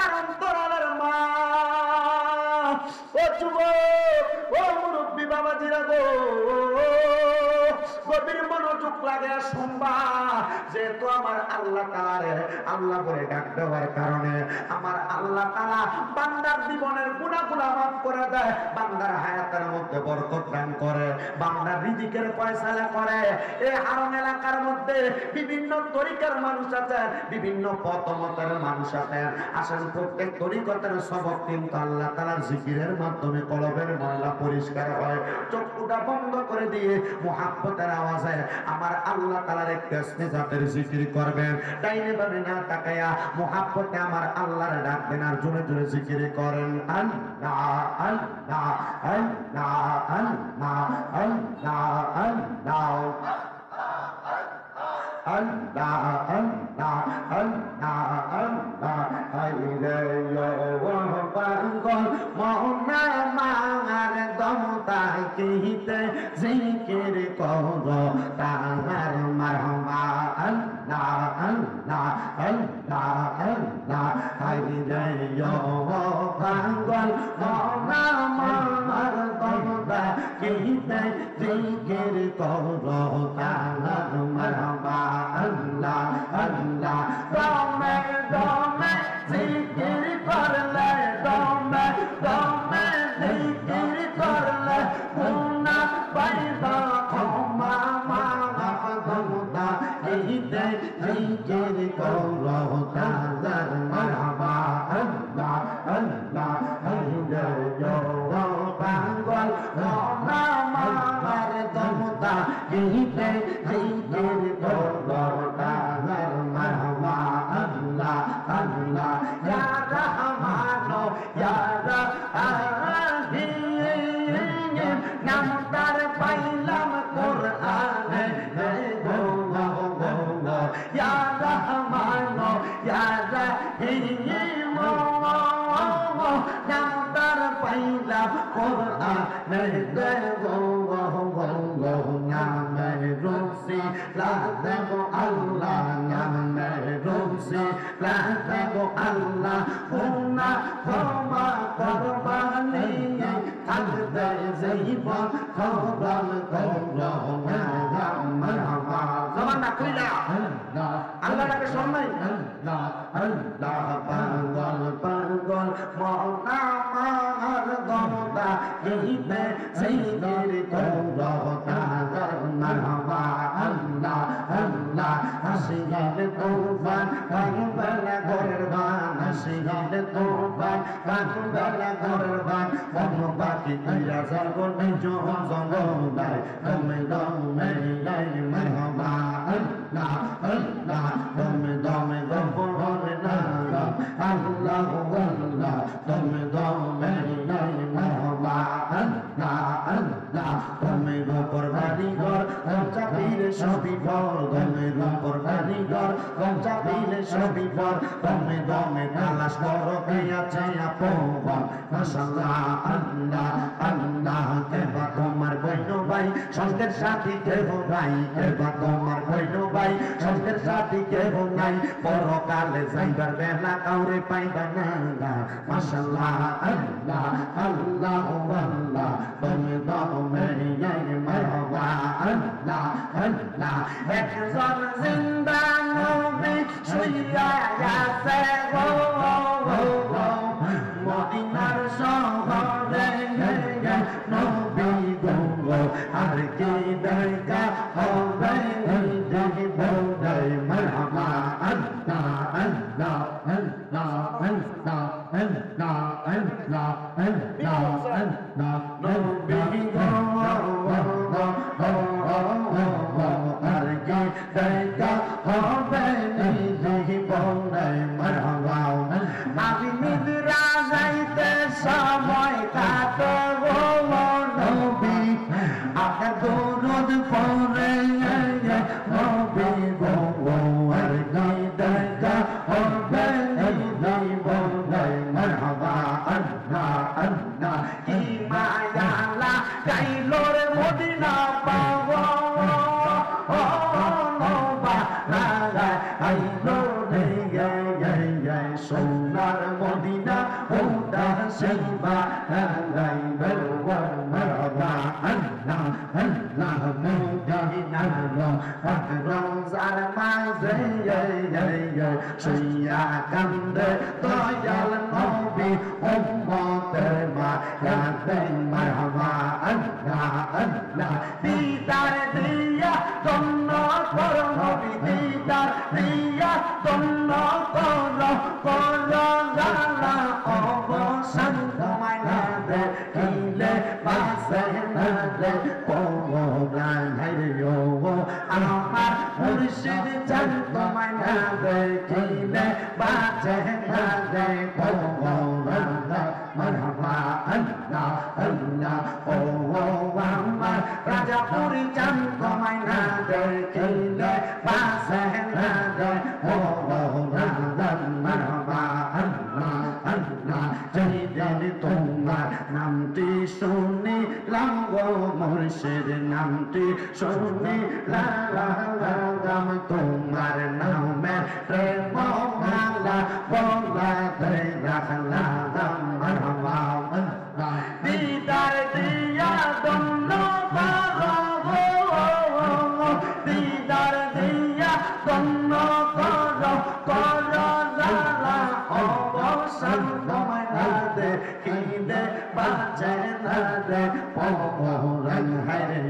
আমার অন্তরালের মা, ও যুবক, ও মুরব্বী বাবাজিরা গো, গভীর মনোযোগ লাগে শুনবা। যেহেতু আমার আল্লাহ তাআলা আল্লাহ বলে ডাক দেওয়ার কারণে আমার আল্লাহ তাআলা বান্দার জীবনের গুনাহগুলো মাফ করে দেয়, বান্দার হায়াতের মধ্যে বরকত দান করে, বান্দার রিজিকের ফয়সালা করে। এই হারাম এলাকার মধ্যে বিভিন্ন তরিকার মানুষ আছেন, বিভিন্ন পথমতের মানুষ আছেন। আসলে প্রত্যেক তরিকতের সবক কিন্তু আল্লাহ তাআলার জিকিরের মাধ্যমে কলবের ময়লা পরিষ্কার হয়। চক্ষুটা বন্ধ করে দিয়ে মুহাব্বতের আওয়াজে আমার আল্লাহ তাআলার এক তাসবিহ জাতের জিকির করবেন। ডাইনে বামে না তাকায়া মুহাব্বতে আমার আল্লাহর ডাকবেন আর জোরে জোরে জিকির করেন। আল্লাহ আল্লাহ আল্লাহ আল্লাহ আল্লাহ আল্লাহ Allah, Allah, Allah, Allah, hayre yovangol, mona mangar domta kihite zikir koro tangar marhaba. Allah, Allah, Allah, Allah, hayre yovangol, mona mangar domta kihite zikir koro tangar marhaba. Allah, Allah, dome, dome, zikir korle, dome, dome, zikir korle, guna bayda khoma maaf guna, ihte zikir korlo tazar marhaba. Allah, Allah, hayde yo bangol, guna maaf guna, ihte zikir korlo tazar marhaba. Allah, Allah, ya Rahmano, ya Rahim, namdar pailam Qur'ane, ya Rahmano, ya Rahim, namdar pailam Qur'ane, nyame rusi ladego Allah, nyame rusi ladego Allah, huna khoma qurbani থাকবে জীবন খবর করো না মারহাবা। জবান না কইলা আল্লাহ ডাকে শোনাই। আল্লাহ আল্লাহ পাগল পাগল মওলা মার গমতা গিবে জিকির করো তাগর মারহাবা। আল্লাহ আল্লাহ হাসিয়াল তুফান কারবালা কুরবান, হাসিয়াল তুফান কারবালা কুরবান, বাকি কইরা যাবো নিজ জঙ্গলায়, দমে দমে লাই মারহাবা। আল্লাহ আল্লাহ দমে দমে গফর না আল্লাহ আল্লাহ দমে দমে লাই মারহাবা। আল্লাহ আল্লাহ দমে গফর বাড়িঘর গঞ্জা পীরে সবই ফল, দমে গফর বাড়িঘর গঞ্জা পীরে সবই ফল, দমে দমে তালাশ করো কে আছে আপন। মাশাআল্লাহ আল্লাহ আল্লাহ কেবা তোমার বইনো ভাই সঙ্গের সাথী কেব ভাই, কেবা তোমার বইনো ভাই সঙ্গের সাথী কেব নাই, পরকালে যাইবার বেলা কাউরে পাইবা না। মাশাআল্লাহ আল্লাহ আল্লাহ আল্লাহ তুমি দমে মারহাবা। আল্লাহ আল্লাহ একজন জিন্দা নবী শুইয়া আছে গো মদিনার শহরে নবী গো, আর কি দেখা হবে বলে মারহাবা। আল্লাহ আল্লাহ আল্লাহ আল্লাহ আল্লাহ আল্লাহ আল্লাহ আল্লাহ নবী গো, আর কি দেখা হবে বলে মারহাবা। আমি নিদ্রা যাইতে সময় কাটে গো নবী, আপনার দরুদ পড়ে নবী গো, আর কি দেখা হবে বলে মারহাবা। আল্লাহ আল্লাহ কি মায়া লাগাইলো রে মদিনা উদাসীবা লাইবের মারহাবা আল্লাহ আল্লাহ মদিনা রমজান মাঝে শুইয়া কান্দে দয়াল নবী উম্মতের মায়াতে মারহাবা আল্লাহ আল্লাহ দিদার দিয়া ধন্য কর নবী দিদার দিয়া ধন্য কর কর জানা অবসান তোমায় না দেখিলে বাসে না রে পরাণ হাইরে ও আমার মুর্শিদ জান তোমায় না দেখিলে বাসে না রে পরাণ মারহাবা আল্লাহ আল্লাহ ও আমার রাজাপুর জান তোমায় না দেখিলে বাসে না রে পরাণ মারহাবা আল্লাহ আল্লাহ যেদিন তোমার নামটি শুনিলাম গো মুর্শিদ নামটি শুনিলাম তোমার নামে প্রেম মালা বলাতে রাখলাম মারহাবা দিদার দিয়া দন্ন করো দিদার দিয়া দন্ন করো করো জালা অবসান তোমায় না দেখিলে বাঁচে না রে পরাণ হায়রে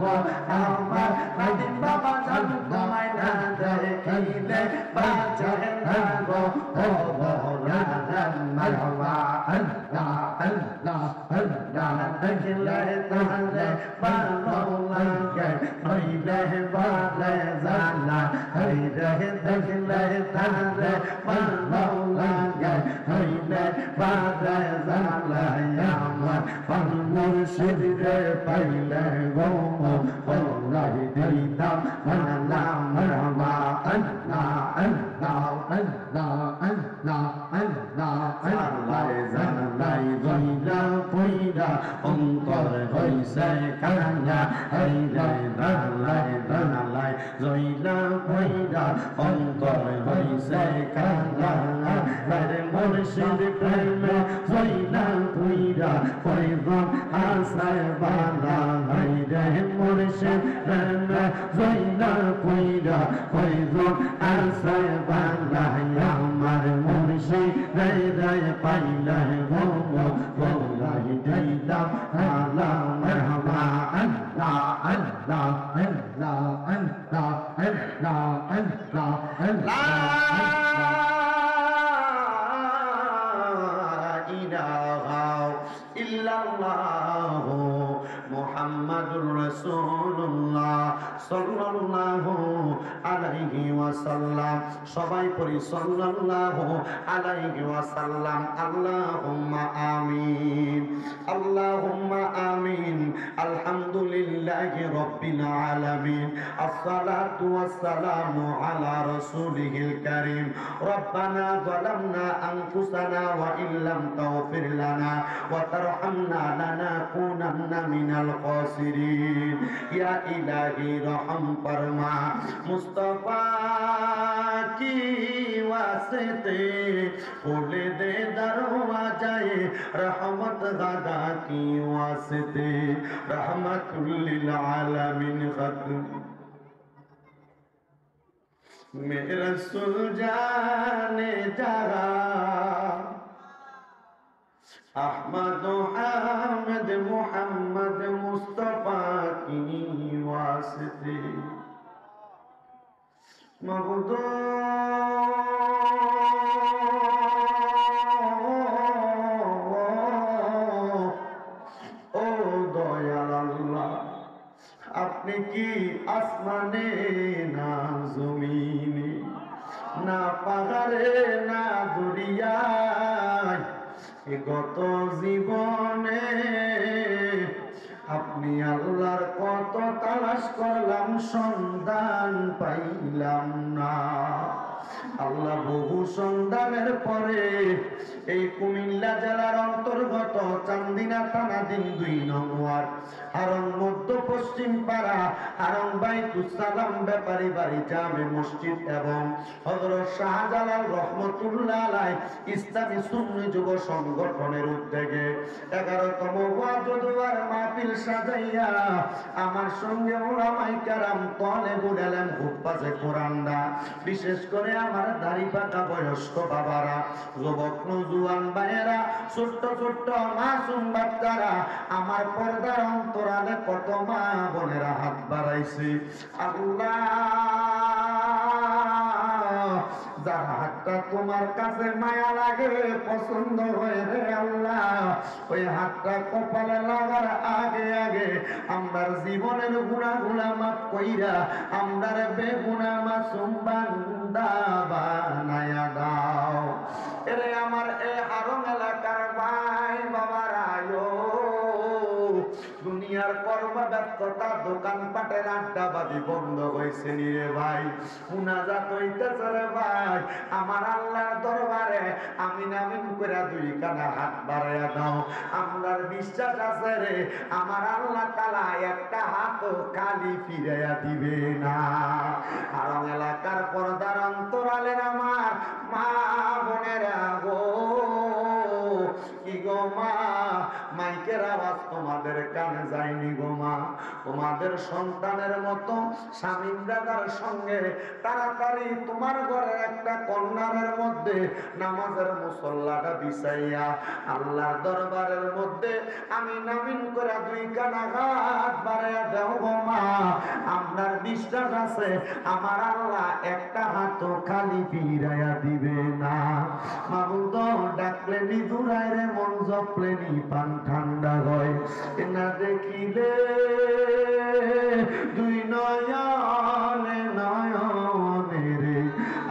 ও আমার নাদিম বাবা জান তোমায় না দেখিলে বাঁচে না গো পরাণ মারহাবা আল্লাহ আল্লাহ আল্লাহ দেখিলে তাহলে ভালো লাগে হইলে ভালে জানা হইলে দেখিলে তাহলে ভালো লাগে হইলে ভালে জানা আমার পান মুর্শিদ রে পাইলে গো বলাই দিতাম আল্লাহ মারহাবা আল্লাহ আল্লাহ আল্লাহ আল্লাহ আল্লাহ আল্লাহ জানাই গইলা পইরা অন্তর হইছে কান্না হাইরে জানাই জানাই জইলা পইরা অন্তর হইছে কান্না হাইরে মুর্শিদ প্রেমে জইলা পইরা পয়গম আসায় বালা হাইরে মুর্শিদ প্রেমে জইলা পইরা পয়গম আসায় বালা আমার মুর্শিদ রে রে পাইলে গো বলাই দিতাম আল্লাহ মারহাবা আল্লাহ আল্লাহ আল্লাহ আল্লাহ আল্লাহ আল্লাহ আল্লাহ ইলাহা ইল্লাল্লাহ মুহাম্মাদুর রাসূলুল্লাহ সাল্লাল্লাহু আলাইহি ওয়াসাল্লাম সবাই পড়ি সাল্লাল্লাহু আলাইহি ওয়াসাল্লাম আল্লাহুম্মা আমিন আল্লাহুম্মা আমিন আলহামদুলিল্লাহি রাব্বিল আলামিন আসসালাতু ওয়াসসালামু আলা রাসূলিহিল কারীম রব্বানা যালামনা আনফুসানা ওয়া ইল্লাম তাগফির লানা ওয়া তারহামনা লানাকুনান্না মিনাল খাসিরিন ইয়া ইলাহি रहम फरमा मुस्तफा की वास्ते खोले दे दरवाजाए रहमत गदा की वास्ते रहमतुल लिल आलमीन खत्म मेरे रसूल जाने जरा अहमद हामिद मुहम्मद मुस्तफा की वास्ते मगदो ओ दयाल अल्लाह अपने की आसमाने ना जमीने ना पाहाड़े ना दरियाय गत जीवने আপনি আল্লাহর কত তালাশ করলাম সন্ধান পাইলাম না আল্লাহ বহু সন্ধানের পরে এই কুমিল্লা জেলার অন্তর্গত চান্দিনা থানাধীন ২ নং ওয়ার্ড হারং মধ্য পশ্চিম পাড়া হারং বাইতুস সালাম ব্যাপারী বাড়ি জামে মসজিদ এবং হযরত শাহজালাল রহমতুল্লাহ আলাইহি ইসলামী সুন্নি যুব সংগঠনের উদ্যোগে 11তম ওয়াজুদওয়ার মাহফিল সাজাইয়া আমার সঙ্গে উলামায়ে কেরাম তালেবুল ইলম হুফাজে কোরআনরা বিশেষ করে আমার দাড়ি পাকা বয়স্ক বাবারা যুবক নওজোয়ান ভাইয়েরা ছোট্ট ছোট্ট মাসুম বাচ্চারা আমার পর্দার অন্তরালে কত মা বোনেরা হাত বাড়াইছে আল্লাহ যার হাতটা তোমার কাছে মায়া লাগে পছন্দ হয় রে আল্লাহ ওই হাতটা কপালে লাগার আগে আগে আমরার জীবনের গুনাহগুলা মাফ কইরা আমরার বেগুনা মাসুম বান্দা বানায়া দাও এরে আমার এই হারং এলাকার ভাই বাবারা দুনিয়ার কর্মব্যস্ততা দোকানপাটের আড্ডাবাজি বন্ধ হয়েছে নি রে ভাই মুনাজাত হইতেছে রে ভাই আমার আল্লাহর দরবারে আমিন আমিন করে 2 কানা হাত বাড়াইয়া দাও আমরার বিশ্বাস আছে রে আমার আল্লাহ তাআলা একটা হাত খালি ফিরাইয়া দিবে না হারং এলাকার পর্দার অন্তরালের আমার মা বোনেরা গো কি গো মা মাইকের আওয়াজ তোমাদের কানে যায়নি গো মা তোমাদের সন্তানের মতো স্বামীর দাদার সঙ্গে তাড়াতাড়ি তোমার ঘরের একটা কর্নারের মধ্যে নামাজের মুসল্লাটা বিছাইয়া আল্লাহর দরবারের মধ্যে আমি নামিন করে 2 কানা হাত বাড়াইয়া দাও গো মা আপনার বিশ্বাস আছে আমার আল্লাহ একটা হাত খালি ফিরাইয়া দিবে না মাবুদ ডাকলে নিদুরায় রে মন জপলে নি পান ঠান্ডা হয় না দেখিলে 2 নয়নে নয়নে রে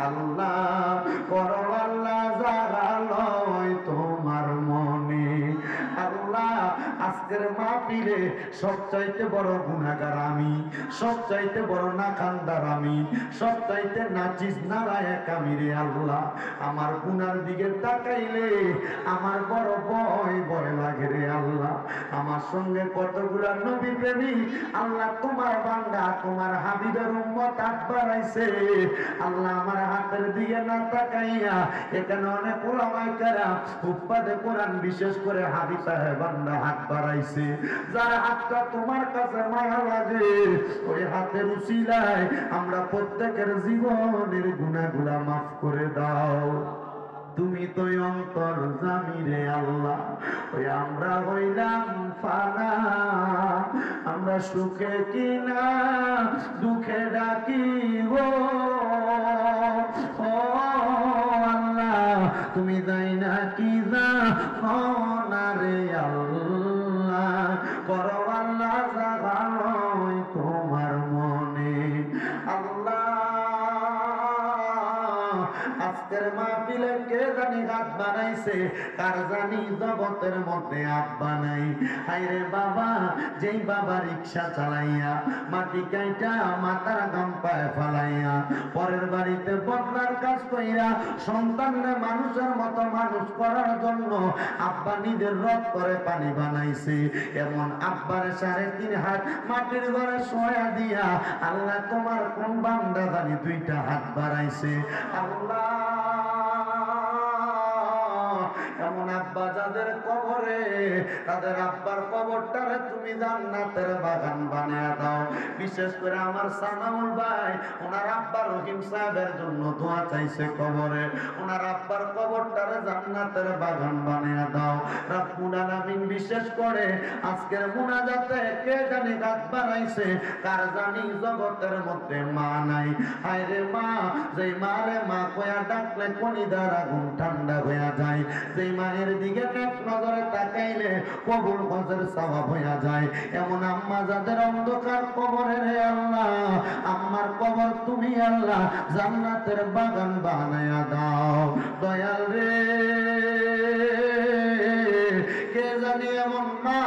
আল্লাহ করো আল্লাহ জাগালয় তোমার মনে আল্লাহ আজকের মাহফিলে সবচাইতে বড় গুনাহগার আমি সবচাইতে বড় নাকান্দার আমি সবচাইতে নাচিস নারায়ক আমি রে আল্লাহ আমার গুনার দিকে তাকাইলে আমার বড় ভয় ভয় লাগে রে আল্লাহ আমার সঙ্গে কতগুলা নবী প্রেমিক আল্লাহ তোমার বান্দা তোমার হাবিবের উম্মত হাত বাড়াইছে আল্লাহ আমার হাতের দিকে না তাকাইয়া এখানে অনেক উলামায়ে কেরাম হুফাজে কোরআন বিশেষ করে হাবিব সাহেব বান্দা হাত বাড়াইছে যার হাতটা তোমার কাছে মায়া লাগে ওই হাতের উসিলায় আমরা প্রত্যেকের জীবনের গুনাহগুলা মাফ করে দাও তুমি তো অন্তর জামি রে আল্লাহ ওই আমরা হইলাম ফানা আমরা সুখে কিনা দুঃখে ডাকি গো ও আল্লাহ তুমি যাই না কি যা না রে আল্লাহ করো আল্লাহ জাগালয় তোমার মনে আল্লাহ আজকের মাহফিলে কে জানি হাত বানাইছে কার জানি জগতের মধ্যে হাত বানাই হায়রে বাবা যেই বাবা রিকশা চালাইয়া মাটি কাইটা মাথার গাম পায়ে ফালাইয়া পরের বাড়িতে বদলার কাজ কইরা সন্তানরে মানুষের মতো মানুষ করার জন্য আব্বা নিজের রব করে পানি বানাইছে এমন আব্বার 3.5 হাত মাটির ঘরে শোয়া দিয়া আল্লাহ তোমার কোন বান্দা জানি 2টা হাত বাড়াইছে আল্লাহ এমন আব্বা যাদের কবরে তাদের আব্বার কবরটারে তুমি জান্নাতের বাগান বানিয়ে দাও বিশেষ করে আমার সানাউল ভাই ওনার আব্বা রহিম সাহেবের জন্য দোয়া চাইছে কবরে ওনার আব্বার কবরটারে জান্নাতের বাগান বানিয়ে দাও রব্বুল আলামিন বিশেষ করে আজকের মুনাজাতে কে জানি হাত বাড়াইছে কার জানি জগতের মধ্যে মা নাই হায়রে মা যেই মারে মা কয়া ডাকলে কলিদার আগুন ঠান্ডা হয়ে যায় যেই মায়ের দিকে এক নজরে তাকাইলে কবুল গজের সওয়াব হয়ে যায় এমন আম্মা যাদের অন্ধকার কবরে রে আল্লাহ আম্মার কবর তুমি আল্লাহ জান্নাতের বাগান বানায়া দাও দয়াল রে কে জানি এমন মা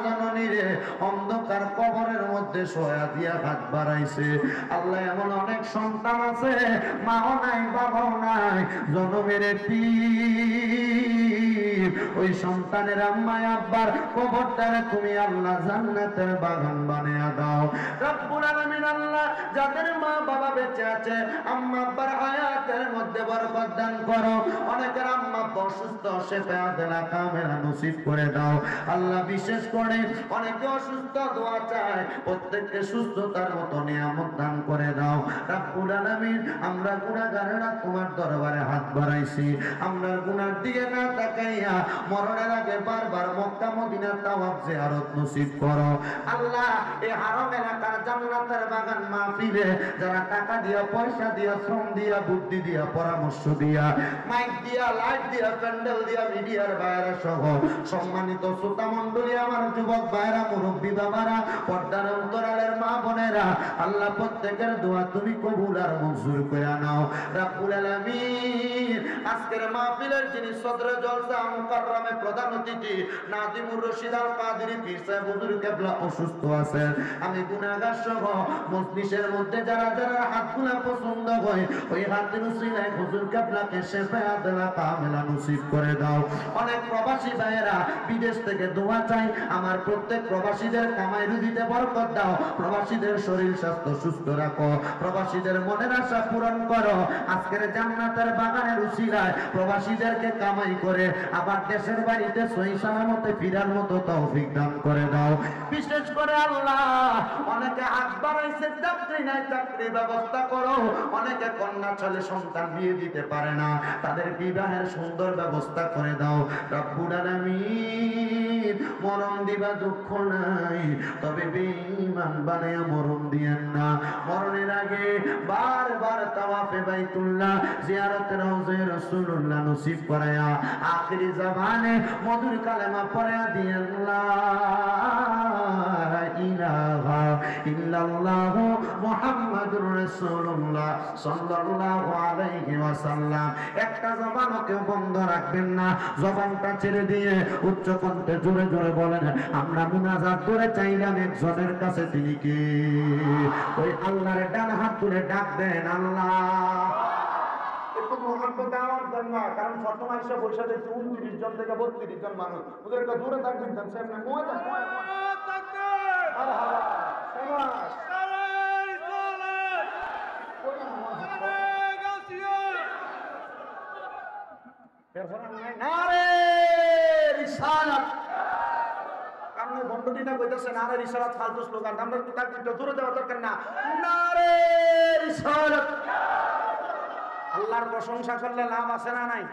জননী রে অন্ধকার কবরের মধ্যে শোয়া দিয়া হাত বাড়াইছে আল্লাহ এমন অনেক সন্তান আছে মাও নাই বাবাও নাই জনমের ওই সন্তানের আম্মা আব্বার কবরটারে তুমি আল্লাহ জান্নাতের বাগান বানিয়ে দাও রব্বুল আলামিন। আল্লাহ যাদের মা বাবা বেঁচে আছে আম্মা আব্বার হায়াতের মধ্যে বরকত দান করো। অনেকের আম্মা অসুস্থ, শেফা দেলা কামেলা নসিব করে দাও আল্লাহ। বিশেষ করে অনেকে অসুস্থ, দোয়া চায় প্রত্যেককে সুস্থতার মতো নিয়ামত দান করে দাও রব্বুল আলামিন। আমরা গুনাহগারেরা তোমার দরবারে হাত বাড়াইছি, আমরা গুনার দিকে না তাকাইয়া মরণের আগে বারবার মক্কা মদিনা তাওয়াফ জিয়ারত নসিব করো আল্লাহ। এই হারাম এলাকার জান্নাতের বাগান মাহফিলে যারা টাকা দিয়া, পয়সা দিয়া, শ্রম দিয়া, বুদ্ধি দিয়া, পরামর্শ দিয়া, মাইক দিয়া, লাইট দিয়া, প্যান্ডেল দিয়া, মিডিয়ার বাইরে সহ সম্মানিত শ্রোতা মণ্ডলী, আমার যুবক ভাইরা, মুরব্বী বাবারা, পর্দার অন্তরালের মা বোনেরা, আল্লাহ প্রত্যেকের দোয়া তুমি কবুল আর মঞ্জুর করে নাও রব্বুল আলামিন। আজকের মাহফিলের যিনি সদরে জলসা মুকাররমে প্রধান অতিথি নাদিমুর রশিদ আল কাদেরী পীর সাহেব হুজুর কেবলা অসুস্থ আছেন। আমি গুনাহগার সহ মজলিসের মধ্যে যারা যারা হাতগুলা পছন্দ হয় ওই হাতের উসিলায় হুজুর কেবলাকে শেফা দেলা কামেলা নসিব করে দাও। অনেক প্রবাসী ভাইয়েরা বিদেশ থেকে দোয়া চাই, আমার প্রত্যেক প্রবাসীদের কামাই রুজিতে বরকত দাও, প্রবাসীদের শরীর স্বাস্থ্য সুস্থ রাখো, প্রবাসীদের মনের আশা পূরণ করো। আজকের জান্নাতের বাগানের উসিলায় প্রবাসীদেরকে কামাই করে আবার দেশের বাড়িতে সহি সালামতে ফিরার মতো তৌফিক দান করে দাও। বিশেষ করে আল্লাহ অনেকে হাত বাড়াইছে, চাকরি নাই, চাকরির ব্যবস্থা করো। অনেকে কন্যা ছেলে সন্তান বিয়ে দিতে পারে না, তাদের বিবাহের সুন্দর ব্যবস্থা করে দাও রব্বুল আলামিন। মরণ দিবা দুঃখ নাই, তবে বেঈমান বানায়া মরণ দিয়েন না। মরণের আগে বারবার তাওয়াফে বাইতুল্লাহ, জিয়ারতে রওজা রাসূলুল্লাহ নসিব করায়া আখিরি জামানে মধুর কালেমা পড়ায়া দিয়েন লা ইলাহা ইল্লাল্লাহ মুহাম্মাদুর রাসূলুল্লাহ সাল্লাল্লাহু আলাইহি ওয়াসাল্লাম। একটা জবানও কেউ বন্ধ রাখবেন না, জবানটা ছেড়ে দিয়ে উচ্চ কণ্ঠে জোরে জোরে বলেন, আমরা মুনাজাত করে চাইলাম একজনের কাছে, তিনি কে? ওই আল্লাহর ডান হাত তুলে ডাক দেন আল্লাহ। কারণ বর্তমান সব বৈশা দেখছি 29 জন থেকে 32 জন মানুষ, ওদেরকে দূরে থাকবেন। বন্ধটিটা কইতেছে নারে রিসালাত ফালতু স্লোগান, আমরা একটু তাকবীরটা দূরে দেওয়া দরকার না। নারে রিসালাত, আল্লাহর প্রশংসা করলে লাভ আছে না নাই?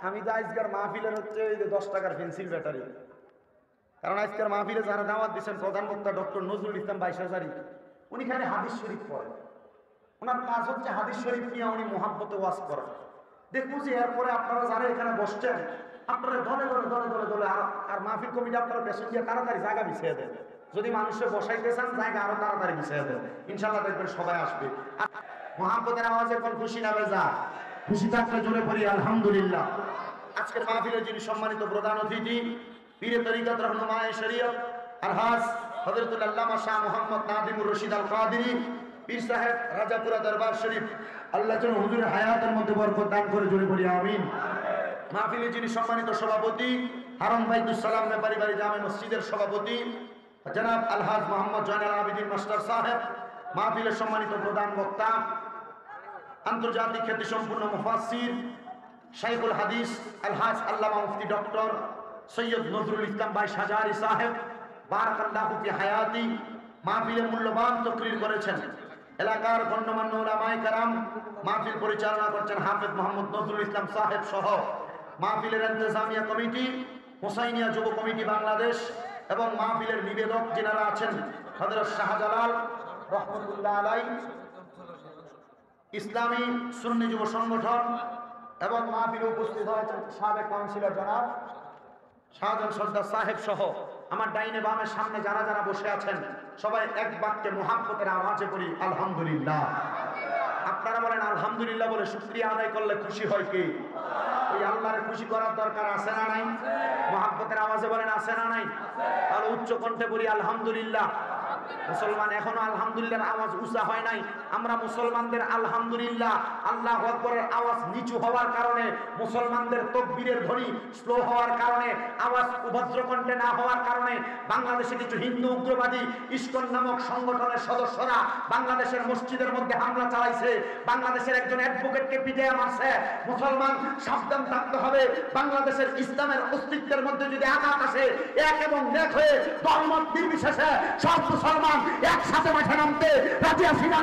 আমি তো আজকের মাহফিলের হচ্ছে এই যে 10 টাকার পেন্সিল ব্যাটারি, কারণ আজকের মাহফিলে যারা দাওয়াত দিচ্ছেন প্রধান বক্তা ডক্টর নজরুল ইসলাম বাইশাজারি, উনি খালি হাদিস শরীফ পড়েন। ওনার কাজ হচ্ছে হাদিস শরীফ নিয়ে উনি মুহাব্বতে ওয়াজ করেন। দেখবো যে এরপরে আপনারা যারা এখানে বসছেন আপনারা দলে দলে দলে দলে দলে আর মাহফিল কমিটি আপনারা পেছন দিয়ে তাড়াতাড়ি জায়গা বিছিয়ে দেন। যদি মানুষের বসাইতে চান জায়গা আরো তাড়াতাড়ি বিছিয়ে দেন, ইনশাআল্লাহ দেখবেন সবাই আসবে। মুহাব্বতের আওয়াজে কোন খুশি না বেজা? খুশি থাকলে জোরে পড়ি আলহামদুলিল্লাহ। আজকের মাহফিলের যিনি সম্মানিত প্রধান অতিথি পীরে তরিকত রহনুমায়ে শরীয়ত আলহাজ হযরতুল আল্লামা শাহ মুহাম্মদ নাদিমুর রশিদ আল কাদেরী পীর সাহেব রাজাপুরা দরবার শরীফ, আল্লাহ যেন হুজুরের হায়াতের মধ্যে বরকত দান করে, জোরে বলি আমিন। মাহফিলে যিনি সম্মানিত সভাপতি হারুন বাইতুস সালাম ব্যাপারী বাড়ি জামে মসজিদের সভাপতি জনাব আলহাজ মোহাম্মদ জয়নাল আবেদিন মাস্টার সাহেব, মাহফিলের সম্মানিত প্রধান বক্তা আন্তর্জাতিক খ্যাতি সম্পূর্ণ মুফাসসির শাইখুল হাদিস আলহাজ আল্লামা মুফতি ডক্টর সৈয়দ নজরুল ইসলাম বাইশাজারি সাহেব, বারাকাল্লাহু ফি হায়াতি, মাহফিলে মূল্যবান তাকরীর করেছেন। এলাকার গণ্যমান্য উলামায়ে কেরাম, মাহফিল পরিচালনা করছেন হাফেজ মোহাম্মদ নজরুল ইসলাম সাহেব সহ মাহফিলের ইন্তেজামিয়া কমিটি, হোসাইনিয়া যুব কমিটি বাংলাদেশ এবং মাহফিলের নিবেদক যারা আছেন হযরত শাহজালাল রহমাতুল্লাহ আলাইহি, ইসলামী সুন্নি যুব সংগঠন এবং মাহফিলে উপস্থিত হয়েছেন সাবেক কাউন্সিলর জনাব শাহজাহান সর্দার সাহেব সহ আমার ডাইনে বামের সামনে যারা যারা বসে আছেন সবাই এক বাক্যে মুহাব্বতের আওয়াজে বলি আলহামদুলিল্লাহ। আপনারা বলেন আলহামদুলিল্লাহ বলে শুকরিয়া আদায় করলে খুশি হয় কি? ওই আল্লাহরে খুশি করার দরকার আছে না নাই? মুহাব্বতের আওয়াজে বলেন আছে না নাই? তাহলে উচ্চ কণ্ঠে বলি আলহামদুলিল্লাহ। মুসলমান এখনো আলহামদুলিল্লাহর আওয়াজ উঁচা হয় নাই। আমরা মুসলমানদের আলহামদুলিল্লাহ আল্লাহু আকবরের আওয়াজ নিচু হওয়ার কারণে, মুসলমানদের তাকবীরের ধ্বনি স্লো হওয়ার কারণে, আওয়াজ উভদ্র কণ্ঠে না হওয়ার কারণে বাংলাদেশে কিছু হিন্দু উগ্রবাদী ইসকন নামক সংগঠনের সদস্যরা বাংলাদেশের মসজিদের মধ্যে হামলা চালাইছে, বাংলাদেশের একজন অ্যাডভোকেটকে পিটিয়ে মারছে। মুসলমান সাবধান থাকতে হবে। বাংলাদেশের ইসলামের অস্তিত্বের মধ্যে যদি আঘাত আসে, এক এবং নেক হয়ে ধর্ম নির্বিশেষে সব মুসলমান একসাথে মাঠে নামতে রাজি আছি না?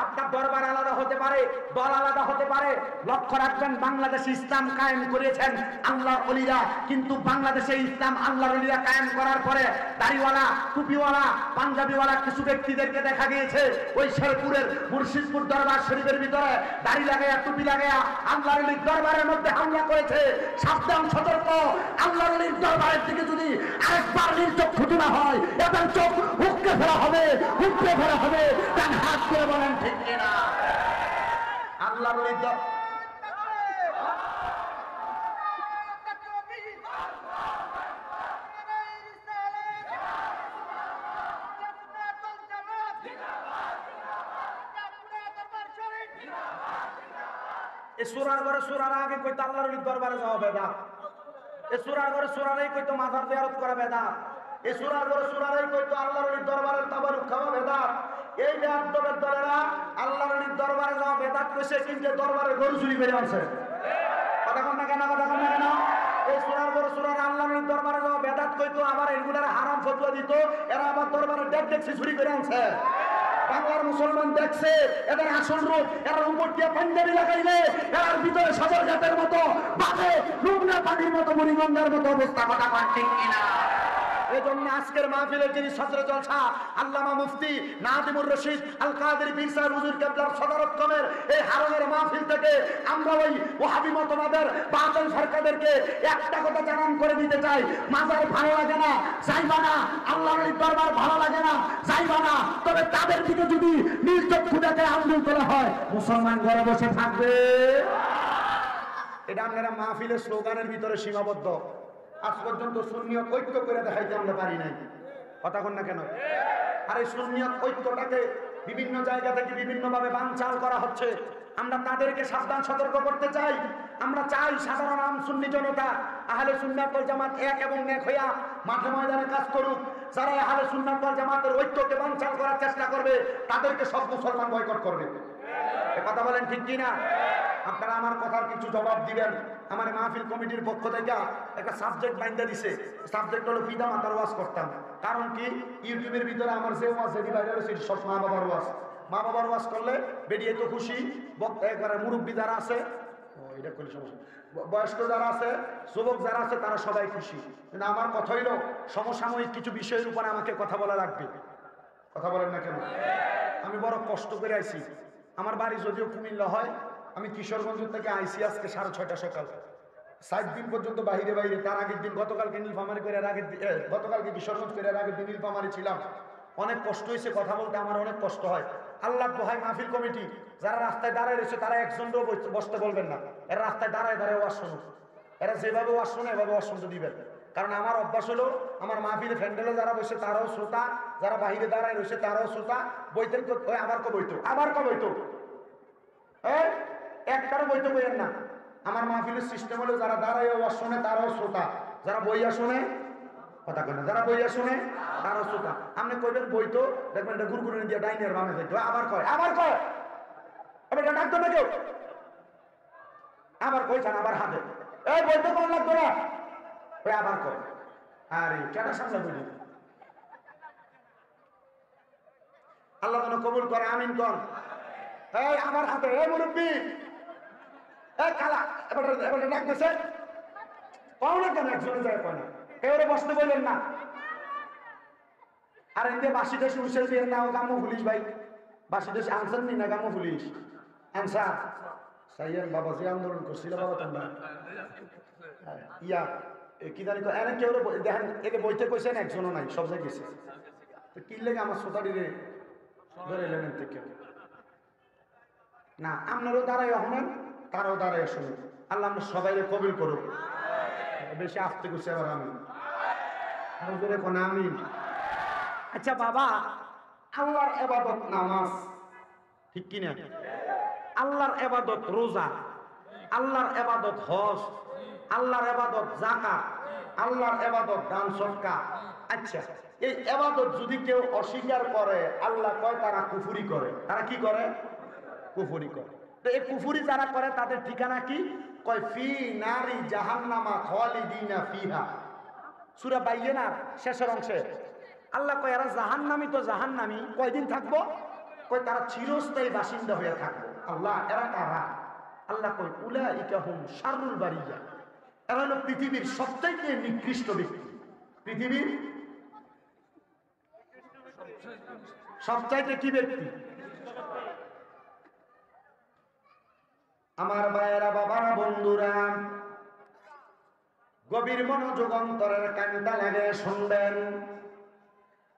আপনার দরবার আলাদা হতে পারে, দল আলাদা হতে পারে, লক্ষ্য রাখবেন বাংলাদেশে ইসলাম কায়েম করেছেন আল্লাহর ওলিরা, কিন্তু বাংলাদেশে ইসলাম আল্লাহর ওলিরা কায়েম করার পরে দাড়িওয়ালা, টুপিওয়ালা, পাঞ্জাবিওয়ালা কিছু ব্যক্তিদেরকে দেখা গিয়েছে ওই শেরপুরের মুর্শিদপুর দরবার শরীফের ভিতরে দাড়ি লাগায়া, টুপি লাগায়া আল্লাহর ওলির দরবারের মধ্যে হামলা করেছে। সাবধান, সতর্ক। আল্লাহর ওলির দরবারের দিকে যদি আরেকবার নির্চোখ ফুটনা হয়, এবং চোখ হুক্কে ফেলা হবে, হুক্কে ফেলা হবে। তার হাত করে বলেন ঠিক কিনা? আল্লাহর ওলির আগে কইতো আল্লাহর ওলির দরবারে যাওয়া বেদাত, কইতো মাজার জিয়ারত করা বেদাত, কইতো আল্লাহর ওলির দরবারের তাবারুক খাওয়া বেদাত। এই বেদাতের দলেরা আল্লাহর ওলির দরবারে যাওয়া বেদাত কইছে, কিন্তু দরবারে গরু চুরি করে আনছে। কথা কন না কেন? এই আল্লাহর ওলির দরবারে যাওয়া বেদাত কইতো, আবার এগুলার হারাম ফতোয়া দিত। এরা আবার দরবারে ডেকছি চুরি করে আনছে। বাংলার মুসলমান দেখছে এদের আসল রূপ। এরা উপর দিয়ে পাঞ্জাবি লাগাইলে এর ভিতরে সদর জাতের মতো বাজে রুগনা পানির মতো, মরিগঙ্গার মতো অবস্থা। কথা কন ঠিক কিনা? এজন্য আজকের মাহফিলের যিনি সদর জলসা আল্লামা মুফতি নাদিমুর রশিদ আল কাদের পীর সাহেব হুজুর কেবলার সদরকমের এই হারমের মাহফিল থেকে আমরা ওই ওয়াহাবি মতবাদের বাতিল ফরকাদেরকে একটা কথা জানান করে দিতে চাই, মাজার ভালো লাগে না যাইবা না, আল্লাহর দরবার ভালো লাগে না যাইবা না। তবে তাদের দিকে যদি নির্চক্ষু দেখে আঙ্গুল তোলা হয়, মুসলমান ঘরে বসে থাকবে। এটা আপনারা মাহফিলের স্লোগানের ভিতরে সীমাবদ্ধ। আজ পর্যন্ত সুন্নিয়ত ঐক্য করে দেখাইতে আমরা পারি নাই। কথা কন না কেন? আর এই সুন্নিয়ত ঐক্যটাকে বিভিন্ন জায়গা থেকে বিভিন্নভাবে বানচাল করা হচ্ছে। আমরা তাদেরকে সাবধান সতর্ক করতে চাই। আমরা চাই সাধারণ আম সুন্নি জনতা আহলে সুন্নাত ওয়াল জামাত এক এবং নেক হইয়া মাঠে ময়দানে কাজ করুক। যারা আহলে সুন্নাত ওয়াল জামাতের ঐক্যকে বানচাল করার চেষ্টা করবে, তাদেরকে সব মুসলমান বয়কট করবে। কথা বলেন ঠিক কিনা? আপনারা আমার কথার কিছু জবাব দিবেন। আমার মাহফিল কমিটির পক্ষ থেকে একটা সাবজেক্ট বাইন্দা দিছে। সাবজেক্ট হলো পিতা মাতার ওয়াজ করতাম। কারণ কি, ইউটিউবের ভিতরে আমার যে ওয়াজ যেটি বাইরে হয়েছে সব মা বাবার ওয়াজ। মা বাবার ওয়াজ করলে বেরিয়ে তো খুশি, একবারে মুরব্বী যারা আছে, এটা করলে সমস্যা, বয়স্ক যারা আছে, যুবক যারা আছে, তারা সবাই খুশি। কিন্তু আমার কথা হইল সমসাময়িক কিছু বিষয়ের উপর আমাকে কথা বলা লাগবে। কথা বলেন না কেন? আমি বড় কষ্ট করে আইছি। আমার বাড়ি যদিও কুমিল্লা হয়, আমি কিশোরগঞ্জ থেকে আইসি আজকে 6:30 সকাল। 7 দিন পর্যন্ত বাইরে। তার আগের দিন গতকালকে নীলফামারী করে, গতকালকে কিশোরগঞ্জ করে, আগের দিন নীলফামারী ছিলাম। অনেক কষ্ট হয়েছে, কথা বলতে আমার অনেক কষ্ট হয়। আল্লাহ দোহাই মাহফিল কমিটি যারা রাস্তায় দাঁড়ায় রয়েছে, তারা একজনও বসতে বলবেন না। এরা রাস্তায় দাঁড়ায় ওয়াজ শুনুক। এরা যেভাবে ওয়াজ শুনে এভাবে ওয়াজ শুনতে দিবেন। কারণ আমার অভ্যাস হলো, আমার মাহফিলে ফ্যান্ডেলে যারা বসে তারাও শ্রোতা, যারা বাহিরে দাঁড়ায় রয়েছে তারাও শ্রোতা। বইতেন আবার বইতো একটারও বইতে বইয়েন না। আমার মাহফিলের সিস্টেম হলো, যারা দাঁড়ায় ওয়াজ শুনে তারাও শ্রোতা, যারা বইয়া শুনে, কথা কয় না, যারা বইয়া শুনে তারাও শ্রোতা। আপনি কইবেন বইতো, দেখবেন এটা গুরগুরে দিয়ে ডাইনের বামে যাইতো, আবার কয় এটা ডাকতো না কেউ, আবার কইছেন, আবার হাতে এই বইতে কোন লাগতো না, ওই আবার কয়। আরে কেন সামনে বলি? আল্লাহ যেন কবুল করে, আমিন কর। এই আমার হাতে, এই মুরব্বী, এই খালা, এবার ডাকতেছে, পাও না কেন? একজনে যায় পায় না, কেউ বসতে বললেন না। আর এতে বাসি দেশে উঠে দিয়ে না, গামো পুলিশ ভাই, বাসি দেশে আনসার নি না, গামো পুলিশ আনসার সাইয়ান বাবা যে আন্দোলন করছিল বাবা, তোমরা ইয়া কি জানি এনে কেউ দেখেন, একে বইতে কইছেন, একজনও নাই, সব জায়গায় গেছে। তো কি লেগে আমার সোতারিরে ধরে এলেন থেকে না? আপনারও দাঁড়াই হবেন, তারাও দাঁড়াই শুনুন। আল্লাহ আমরা সবাই কবিল করুক। বেশি আসতে করছে আবার আমি আরো জোরে কোন আমি আচ্ছা বাবা, আল্লাহর ইবাদত নামাজ, ঠিক কি না? আল্লাহর ইবাদত রোজা, আল্লাহর ইবাদত হজ, আল্লাহর ইবাদত যাকাত, আল্লাহর ইবাদত দান সদকা। আচ্ছা, এই ইবাদত যদি কেউ অস্বীকার করে, আল্লাহ কয় তারা কুফরি করে। তারা কি করে? কুফরি করে। তো এই কুফরি যারা করে তাদের ঠিকানা কি? কয় ফি নারি জাহান্নামা খালিদিনা ফিহা। সূরা বাইয়িনার শেষের অংশে আল্লাহ কয় এরা জাহান্নামী। তো জাহান্নামী কয়দিন থাকবো? কয় তারা চিরস্থায়ী বাসিন্দা হয়ে থাকবো। আল্লাহ এরা কারা? আল্লাহ কয় উলাইকা হুম শাররুল বারিয়া। এরা হলো পৃথিবীর সবচাইতে নিকৃষ্ট ব্যক্তি। পৃথিবীর সবচাইতে কি ব্যক্তি? আমার ভাইয়েরা, বাবারা, বন্ধুরা, গভীর মনোযোগ অন্তরের কানটা লাগে শুনবেন।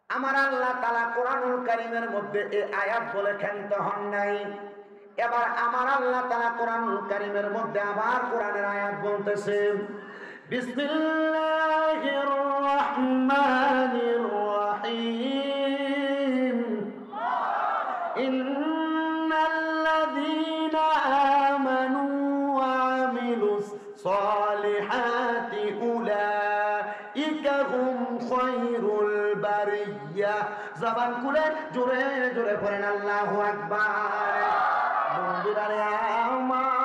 আমার আল্লাহ তাআলা কোরআনুল কারীমের মধ্যে এই আয়াত বলে ক্ষান্ত হন নাই। এবার আমার আল্লাহ তাআলা কোরআনুল কারীমের মধ্যে আবার কোরআনের আয়াত বলতেছে, বিসমিল্লাহির রহমানির রহিম, ইন্নাল্লাযীনা আমানু ওয়া আমিলুস সালিহাতি উলাইকা হুম খায়রুল বারিয়া। জবান খুলে জোরে জোরে পড়েন আল্লাহু আকবার। বন্ধুরা রে আমার,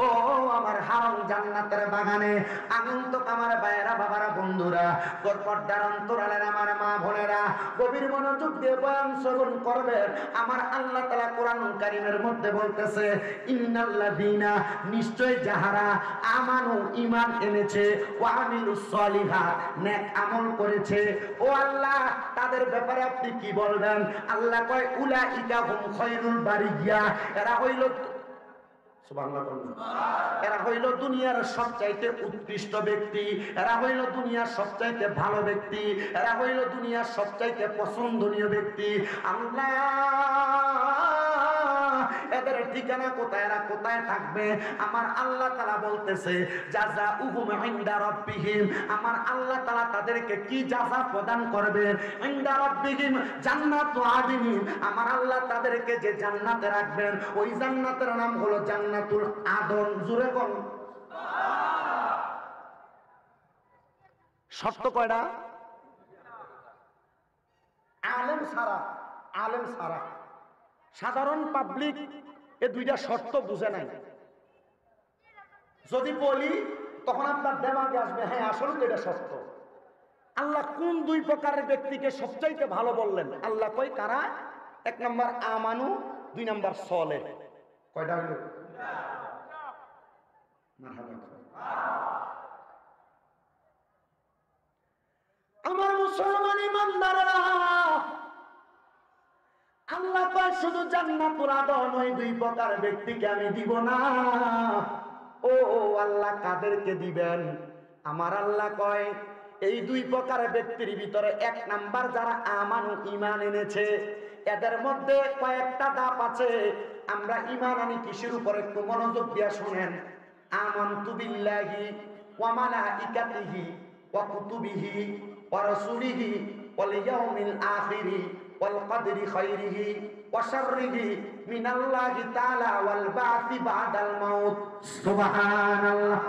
ও আমার হারাম জান্নাতের বাগানে আগন্তুক আমার ভাইয়েরা, বাবারা, বন্ধুরা, পর্দার অন্তরালের আমার মা বোনেরা, গভীর মনোযোগ দিয়ে বয়ান শ্রবণ করবেন। আমার আল্লাহ তাআলা কোরআনুল কারীমের মধ্যে বলতেছে, ইন্নাল্লাযীনা, নিশ্চয় যাহারা আমানু, ঈমান এনেছে, ওয়া আমিলুস সলিহাত, নেক আমল করেছে, ও আল্লাহ তাদের ব্যাপারে আপনি কি বলবেন? আল্লাহ কয় উলাইকা হুম খায়রুল বারিয়া। এরা হইল, এরা হইল দুনিয়ার সবচাইতে উৎকৃষ্ট ব্যক্তি, এরা হইল দুনিয়ার সবচাইতে ভালো ব্যক্তি, এরা হইল দুনিয়ার সবচাইতে পছন্দনীয় ব্যক্তি। আল্লাহ এদের ঠিকানা কোথায়? এরা কোথায় থাকবে? আমার আল্লাহ তাআলা বলতেছে, জাযাউহুম ইনদা রাব্বিহিম। আমার আল্লাহ তাআলা তাদেরকে কি জাযা প্রদান করবেন? ইনদা রাব্বিহিম জান্নাতু আদিন। আমার আল্লাহ তাদেরকে যে জান্নাতে রাখবেন, ওই জান্নাতের নাম হলো জান্নাতুল আদন। জোরে কোন শর্ত কয়টা? আলেম সারা, আলেম সারা সাধারণ পাবলিক এ দুইটা শর্ত বুঝে নাই। যদি বলি তখন আপনার দেমাগে আসবে, হ্যাঁ আসলে তো এটা শর্ত। আল্লাহ কোন দুই প্রকারের ব্যক্তিকে সবচাইতে ভালো বললেন? আল্লাহ কয় কারা? এক নম্বর আমানু, দুই নম্বর সলেহ। কয়টা হইল? আমার মুসলমান ইমানদাররা, আল্লাহ কয় শুধু জান্নাতুল আদন ওই দুই প্রকার ব্যক্তিকে আমি দিব না। ও আল্লাহ কাদেরকে দিবেন? আমার আল্লাহ কয় এই দুই প্রকার ব্যক্তির ভিতরে এক নাম্বার যারা আমানু, ঈমান এনেছে, এদের মধ্যে কয়েকটা ধাপ আছে। আমরা ঈমান আনি কিসের উপর? একটু মনোযোগ দিয়ে শুনেন। আমানতু বিল্লাহি ওয়া মালাইকাতিহি ওয়া কুতুবিহি ওয়া রাসূলিহি ওয়াল ইয়াউমিল আখিরি ওয়াল কদরি খাইরিহি ওয়া শাররিহি মিনাল্লাহি তাআলা ওয়াল বা'সি বা'দাল মাউত। সুবহানাল্লাহ।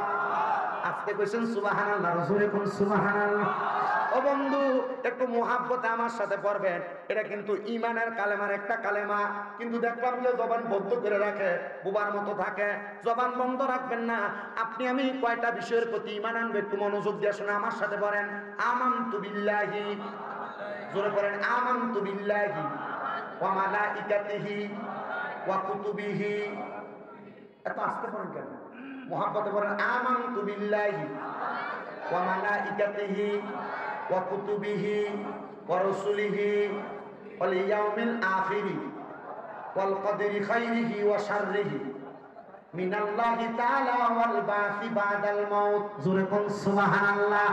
আজকে কইছেন সুবহানাল্লাহ, রাসূলে কোন সুবহানাল্লাহ। ও বন্ধু, একটু মুহাব্বতে আমার সাথে পড়বেন। এটা কিন্তু ঈমানের কালেমার একটা কালেমা। কিন্তু দেখলাম যে জবান বন্ধ করে রাখে, বুবার মতো থাকে। জবান বন্ধ রাখবেন না। আপনি আমি কয়টা বিষয়ের প্রতি ঈমান আনবে, একটু মনোযোগ দিয়ে শুনে আমার সাথে পড়েন। আমানতু বিল্লাহি, জোরে পড়েন, আমানতু বিল্লাহি ওয়া মালাইকাতিহি ওয়া কুতুবিহি। এত আস্তে পড়েন কেন? মুহাব্বতে পড়েন, আমানতু বিল্লাহি ওয়া মালাইকাতিহি ওয়া কুতুবিহি ওয়া রাসূলিহি ওয়াল ইয়াউমিল আখিরি ওয়াল কদরি খাইরিহি ওয়া শাররিহি। মিনাল্লাহি তাআলা ওয়াল বাসি বাদাল মাউত। জোরে কোন সুবহানাল্লাহ।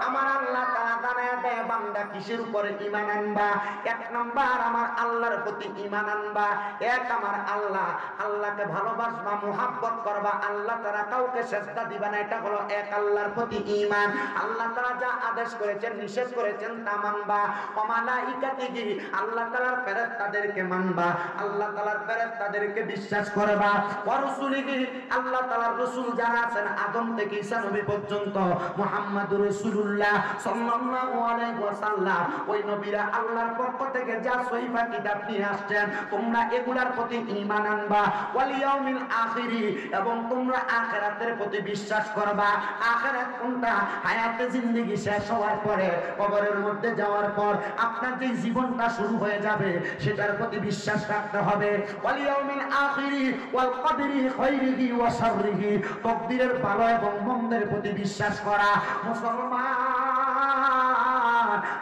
আমার আল্লাহ তাআলা জানায় দেয় বান্দা কিসের উপরে ঈমান আনবা। এক নাম্বার আমার আল্লাহর প্রতি ঈমান আনবা। এক আমার আল্লাহ, আল্লাহকে ভালোবাসবা, মুহাব্বত করবা, আল্লাহ তাআলা কাউকে সেজদা দিবা না, এটা হলো এক আল্লাহর প্রতি ঈমান। আল্লাহ তাআলা যা আদেশ করেছেন নিষেধ করেছেন তা মানবা। ওয়া মালাইকাতিহি, আল্লাহ তাআলার ফেরেশতাদেরকে মানবা, আল্লাহ তাআলার ফেরেশতাদেরকে বিশ্বাস করবা। ওয়া রাসূলিহি, আল্লাহ তাআলার রাসূল যারা আছেন আদম থেকে ঈসা নবী পর্যন্ত, মুহাম্মাদুর রাসূলুল্লাহ সাল্লাল্লাহু আলাইহি ওয়াসাল্লাম, ওই নবীরা আল্লাহর পক্ষ থেকে যা সহিফা কিতাব নিয়ে আসছেন তোমরা এগুলার প্রতি ঈমান আনবা। ওয়াল ইয়াউমিল আখিরি, এবং তোমরা আখিরাতের প্রতি বিশ্বাস করবা। আখিরাত কোনটা? হায়াতে জিন্দেগি শেষ হওয়ার পরে, কবরের মধ্যে যাওয়ার পর আপনার যে জীবনটা শুরু হয়ে যাবে সেটার প্রতি বিশ্বাস রাখতে হবে। ওয়াল ইয়াউমিল আখিরি ওয়াল কদরি খাইরিহি ওয়া শাররিহি, তাকদীরের ভালো এবং মন্দের প্রতি বিশ্বাস করা। মুসলমান,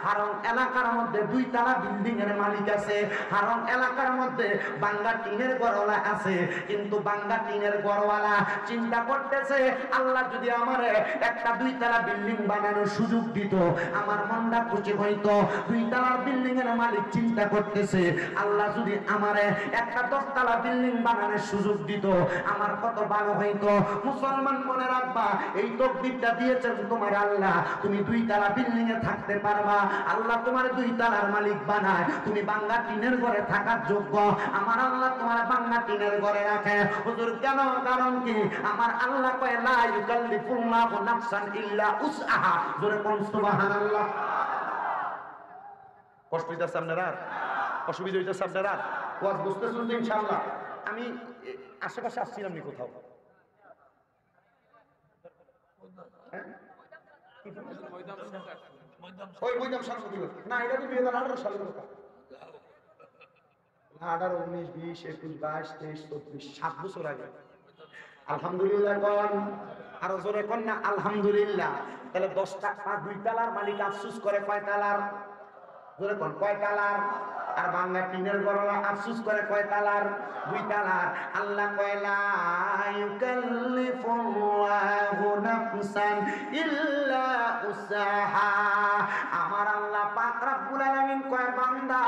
হারং এলাকার মধ্যে 2 তলা বিল্ডিং এর মালিক আছে, হারং এলাকার মধ্যে বাঙ্গা টিনের ঘরওয়ালা আছে, কিন্তু বাঙ্গা টিনের ঘরওয়ালা চিন্তা করতেছে আল্লাহ যদি আমারে একটা 2 তলা বিল্ডিং বানানোর সুযোগ দিত আমার মনটা খুশি হইতো। 2 তলার বিল্ডিং এর মালিক চিন্তা করতেছে আল্লাহ যদি আমারে একটা 10 তলা বিল্ডিং বানানোর সুযোগ দিত আমার কত ভালো হইতো। মুসলমান মনে রাখবা, এই তকদিরটা দিয়েছেন তোমার আল্লাহ, তুমি 2 তলা বিল্ডিং এ থাকতে পারবা। আল্লাহ তোমার 2 তলার মালিক বানায়, তুমি বাঙ্গা টিনের ঘরে থাকার যোগ্য। আমার আল্লাহ তোমার বাঙ্গা টিনের ঘরে রাখে। হুজুর কেন? কারণ কি? আমার আল্লাহ কয় লা ইউকাল্লিফুল্লাহু নাফসান ইল্লা উসআহা। জোরে কোন সুবহানাল্লাহ। কষ্ট হইতাছে আপনারা? অসুবিধা হইতাছে আপনারা? ওয়াজ বুঝতেছেন তো ইনশাআল্লাহ? আমি আশেপাশে আসছিলাম নি কোথাও? ওই ময়দান সাংস্কৃতিক না, এটা তো 2018 সালের কথা। 18, 19, 20, 21, 22, 23, 24, 7 বছর আগে। আলহামদুলিল্লাহ কোন? আরো জোরে কোন না আলহামদুলিল্লাহ। তাহলে 2 তলার মালিক আফসোস করে কয় তলার? জোরে কোন কয় তলার? আর বাংলা টিনের ঘরওয়ালা আফসোস করে কয় তলার? 2 তলার। আল্লাহ কয় লা ইউকাল্লিফুল্লাহু নাফসান ইল্লা উসআহা। আমার আল্লাহ পাক রব্বুল আলামিন কয় বান্দা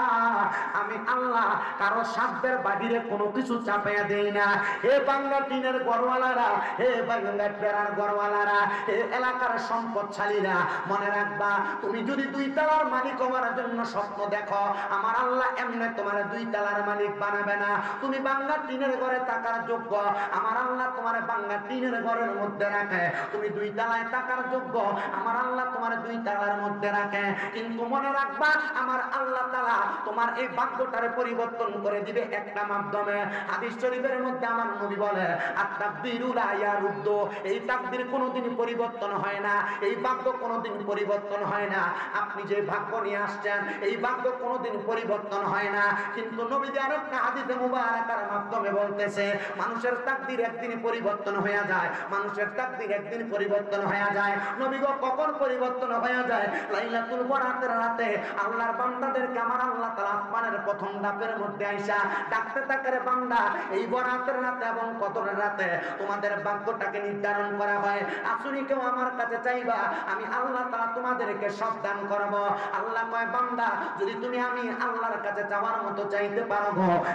আমি আল্লাহ কারো সাধ্যের বাহিরে কোনো কিছু চাপায়া দেই না। হে বাংলা টিনের ঘরওয়ালারা, হে বাংলা টেরার ঘরওয়ালারা, হে এলাকার সম্পদশালীরা, মনে রাখবা তুমি যদি 2 তলার মালিক হওয়ার জন্য স্বপ্ন দেখো আমার আল্লাহ এমনি তোমার 2 তলার মালিক বানাবে না। তুমি বাংলা টিনের ঘরে থাকার যোগ্য, আমার আল্লাহ তোমার বাংলা টিনের ঘরের মধ্যে রাখে। তুমি 2 তলায় থাকার যোগ্য, আমার আল্লাহ তোমার 2 তলার মধ্যে রাখে। কিন্তু মনে রাখবা আমার আল্লাহ তাআলা তোমার এই ভাগ্যটারে পরিবর্তন করে দিবে একটা মাধ্যমে। হাদিস শরীফের মধ্যে আমার নবী বলে আত-তাকদিরু লা ইয়ারুদ্দু, এই তাকদীর কোনোদিন পরিবর্তন হয় না, এই ভাগ্য কোনোদিন পরিবর্তন হয় না। আপনি যে ভাগ্য নিয়ে আসছেন এই ভাগ্য কোনোদিন পরিবর্তন হয় না। কিন্তু নবী আরেকটা হাদিসে মুবারাকার মাধ্যমে বলতেছে মানুষের তাকদীর একদিন পরিবর্তন হয়ে যায়, মানুষের তাকদীর একদিন পরিবর্তন হয়ে যায়। নবী গো কখন পরিবর্তন হয়ে যায়? লাইলাতুল বরাতের রাতে আল্লাহর বান্দাদেরকে আমার আল্লাহ তাআলা আসমানের প্রথম ধাপের মধ্যে আইসা ডাকতে থাকে, রে বান্দা এই বরাতের রাতে এবং কদরের রাতে তোমাদের ভাগ্যটাকে নির্ধারণ করা হয়। আসুনি কেউ আমার কাছে চাইবা, আমি আল্লাহ তাআলা তোমাদেরকে সব দান করব। আল্লাহ কয় বান্দা যদি তুমি আমি আল্লাহর কাছে চাওয়ার মতো চাইতে পারো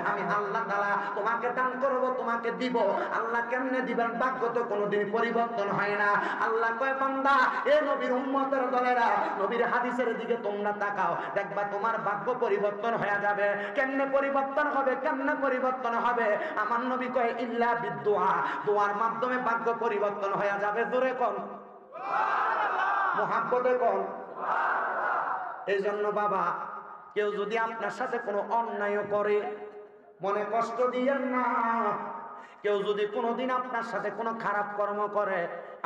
আমি আল্লাহ তাআলা তোমাকে দান করব, তোমাকে দিব। আল্লাহ কেমনে দিবেন? ভাগ্য তো কোনোদিন পরিবর্তন হয় না। আল্লাহ কয় বান্দা এ নবীর উম্মতের দলেরা, নবীর হাদিসের দিকে তোমরা তাকাও, দেখবা তোমার ভাগ্য পরিবর্তন হয়ে যাবে। কেমনে পরিবর্তন হবে? কেমনে পরিবর্তন হবে? আমার নবী কয় ইল্লা বিদুআ, দোয়ার মাধ্যমে ভাগ্য পরিবর্তন হয়ে যাবে। জোরে কোন সুবহানাল্লাহ, মুহাব্বতে কোন সুবহানাল্লাহ। এই জন্য বাবা কেউ যদি আপনার সাথে কোনো অন্যায় করে মনে কষ্ট দিয়েন না। কেউ যদি কোনোদিন আপনার সাথে কোনো খারাপ কর্ম করে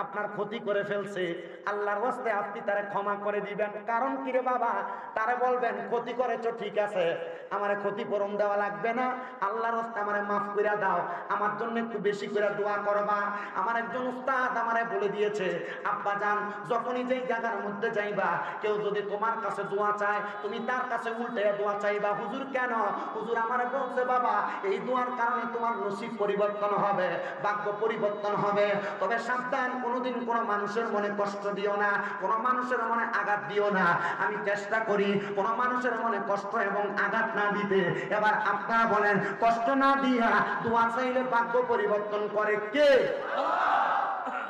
আপনার ক্ষতি করে ফেলছে, আল্লাহর ওয়াস্তে আপনি তারে ক্ষমা করে দিবেন। কারণ কি রে বাবা, তারে বলবেন ক্ষতি করেছো ঠিক আছে, আমারে ক্ষতিপূরণ দেওয়া লাগবে না, আল্লাহর ওয়াস্তে আমারে মাফ করে দাও, আমার জন্য একটু বেশি করে দোয়া করবা। আমার একজন উস্তাদ আমারে বলে দিয়েছে, আব্বা জান যখনই যেই জায়গার মধ্যে যাইবা, কেউ যদি তোমার কাছে দোয়া চায়, তুমি তার কাছে উল্টে দোয়া চাইবা। হুজুর কেন? হুজুর আমারে বলছে বাবা, এই দোয়ার কারণে তোমার নসিব পরিবর্তন হবে, ভাগ্য পরিবর্তন হবে। তবে সাবধান, কোনোদিন কোনো মানুষের মনে কষ্ট দিও না, কোনো মানুষের মনে আঘাত দিও না। আমি চেষ্টা করি কোনো মানুষের মনে কষ্ট এবং আঘাত না দিতে। এবার আপনারা বলেন, কষ্ট না দিয়া দোয়া চাইলে ভাগ্য পরিবর্তন করে কে?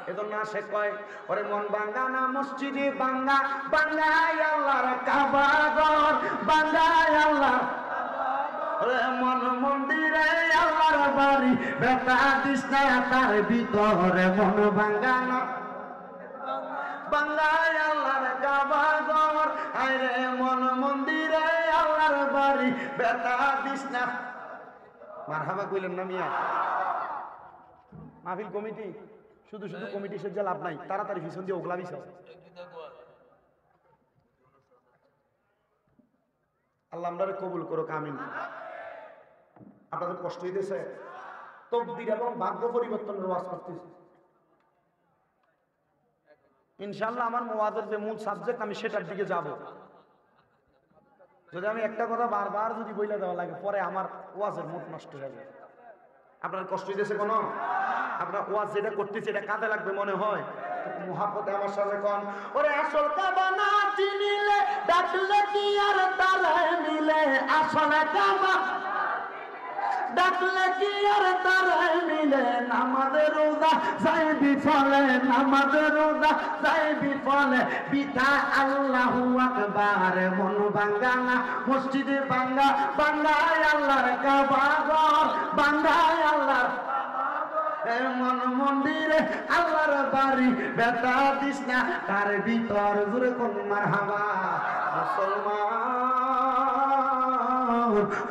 এজন্য সে কয়, ওরে মন ভাঙ্গা না মসজিদে ভাঙ্গা, ভাঙ্গাই আল্লাহর কাবা ঘর, ভাঙ্গাই আল্লাহ মন মন্দিরে আল্লাহর বাড়ি, বেটা দিস না তার ভিতরে। মন ভাঙ্গা না ভাঙ্গাই আল্লাহর কাবা ঘর, আরে মন মন্দিরে আল্লাহর বাড়ি, বেটা দিস না। মারহাবা কইলেন না মিয়া? মাহফিল কমিটি শুধু শুধু কমিটি সেজে লাভ নাই, তাড়াতাড়ি পিছন দিয়ে ওগলা বিছাও। আল্লাহ আমরারে কবুল করুক, আমিন। আপনাদের কষ্ট হইতেছে? তকদির এবং ভাগ্য পরিবর্তনের ওয়াজ করতেছি ইনশাআল্লাহ। আমার ওয়াজের যে মূল সাবজেক্ট, আমি সেটার দিকে যাব। যদি আমি একটা কথা বারবার যদি বইলা দেওয়া লাগে, পরে আমার ওয়াজের মুড নষ্ট হয়ে যাবে। আপনার কষ্ট হইতেছে কোনো? আপনার ওয়াজ যেটা করতেছে এটা কাজে লাগবে মনে হয়? মুহাব্বতে আমার সাথে কোন, ওরে আসল কাবা না চিনিলে ডাকলে কি আর তারায় মিলে, আসল কাবা ডাকলে কি আর তারায় মিলে, নামাজের রোজা যাই বিফলে, নামাজের রোজা যাই বিফলে, পিতা আল্লাহু আকবার। মন ভাঙ্গা না মসজিদে ভাঙ্গা, ভাঙ্গায় আল্লাহর কাবা ঘর, ভাঙ্গায় আল্লাহর মন মন্দিরে আল্লাহর বাড়ি, বেটা দিস না তার ভিতর। জোরে কোন মারহাবা। মুসলমান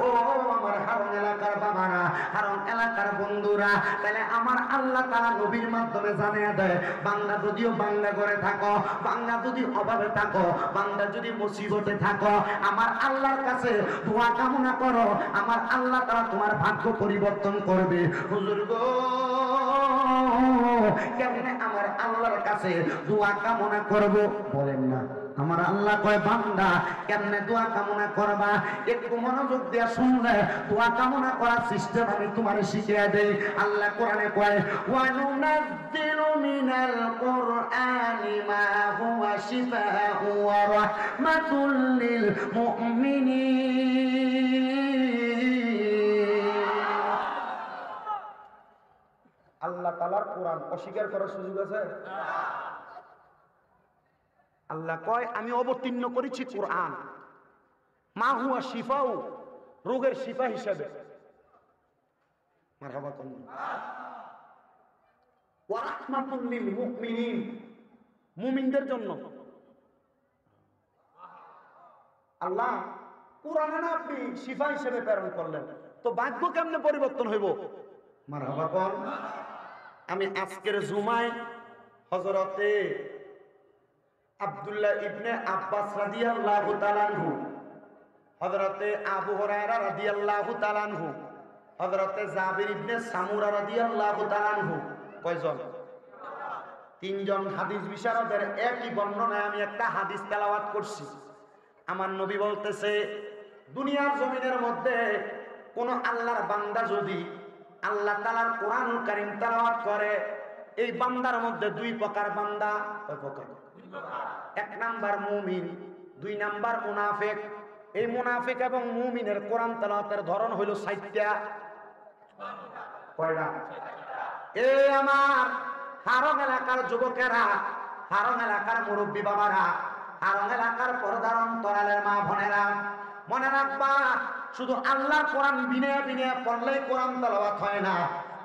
ও আমার হারুন এলাকার বাবারা, হারুন এলাকার বন্ধুরা, তাহলে আমার আল্লাহ তাআলা নবীর মাধ্যমে জানিয়ে দেয়, বান্দা যদিও বাংলা করে থাকো, বাংলা যদি অভাবে থাকো, বান্দা যদি মুসিবতে থাকো, আমার আল্লাহর কাছে দোয়া কামনা করো, আমার আল্লাহ তাআলা তোমার ভাগ্য পরিবর্তন করবে। হুজুর গো, কেমনে আমার আল্লাহর কাছে দোয়া কামনা করব? বলেন না। আমার আল্লাহ কয়, বান্দা কেমনে দোয়া কামনা করবা, একটু মনোযোগ দিয়া শুনলে দোয়া কামনা করার সিস্টেম আমি তোমারে শিখিয়ে দেই। আল্লাহ কোরআনে কয়, ওয়া নুনাজ্জিলু মিনাল কুরআনি মা হুয়া শিফাউ ওয়া রাহমাতুল লিল মুমিনিন। আল্লাহ তাআলার কোরআন অস্বীকার করার সুযোগ আছে? আল্লাহ কয়, আমি অবতীর্ণ করেছি কোরআন, মা হুয়া শিফাউ, রোগের শিফা হিসেবে। মারহাবা কোন, ওয়া রাহমাতুল লিল মুমিনিন, মুমিনদের জন্য। আল্লাহ কোরআনে না আপনি শিফা হিসেবে প্রেরণ করলেন, তো ভাগ্য কেমনে পরিবর্তন হইব? মারহাবা কোন। আমি আজকের জুমায় হযরতে আব্দুল্লাহ ইবনে আব্বাস রাদিয়াল্লাহু তাআলা আনহু, হযরতে আবু হুরায়রা রাদিয়াল্লাহু তাআলা আনহু, হযরতে জাবির ইবনে সামুরা রাদিয়াল্লাহু তাআলা আনহু, কয়জন? তিনজন হাদিস বিশারদের একই বর্ণনায় আমি একটা হাদিস তেলাওয়াত করছি। আমার নবী বলতেছে, দুনিয়ার জমিনের মধ্যে কোন আল্লাহর বান্দা যদি আল্লাহ তাআলার কোরআনুল কারীম তেলাওয়াত করে, এই বান্দার মধ্যে দুই প্রকার বান্দা। কয় প্রকার? এক নাম্বার মুমিন, দুই নাম্বার মুনাফিক। এই মুনাফিক এবং মুমিনের কোরআন তেলাওয়াতের ধরন হইল ৬০টা। কয়টা? এই আমার হারং এলাকার যুবকেরা, হারং এলাকার মুরব্বী বাবারা, হারং এলাকার পর্দার অন্তরালের মা বোনেরা, মনে রাখবা, শুধু আল্লাহর কোরআন বিনে বিনে পড়লেই কোরআন তেলাওয়াত হয় না।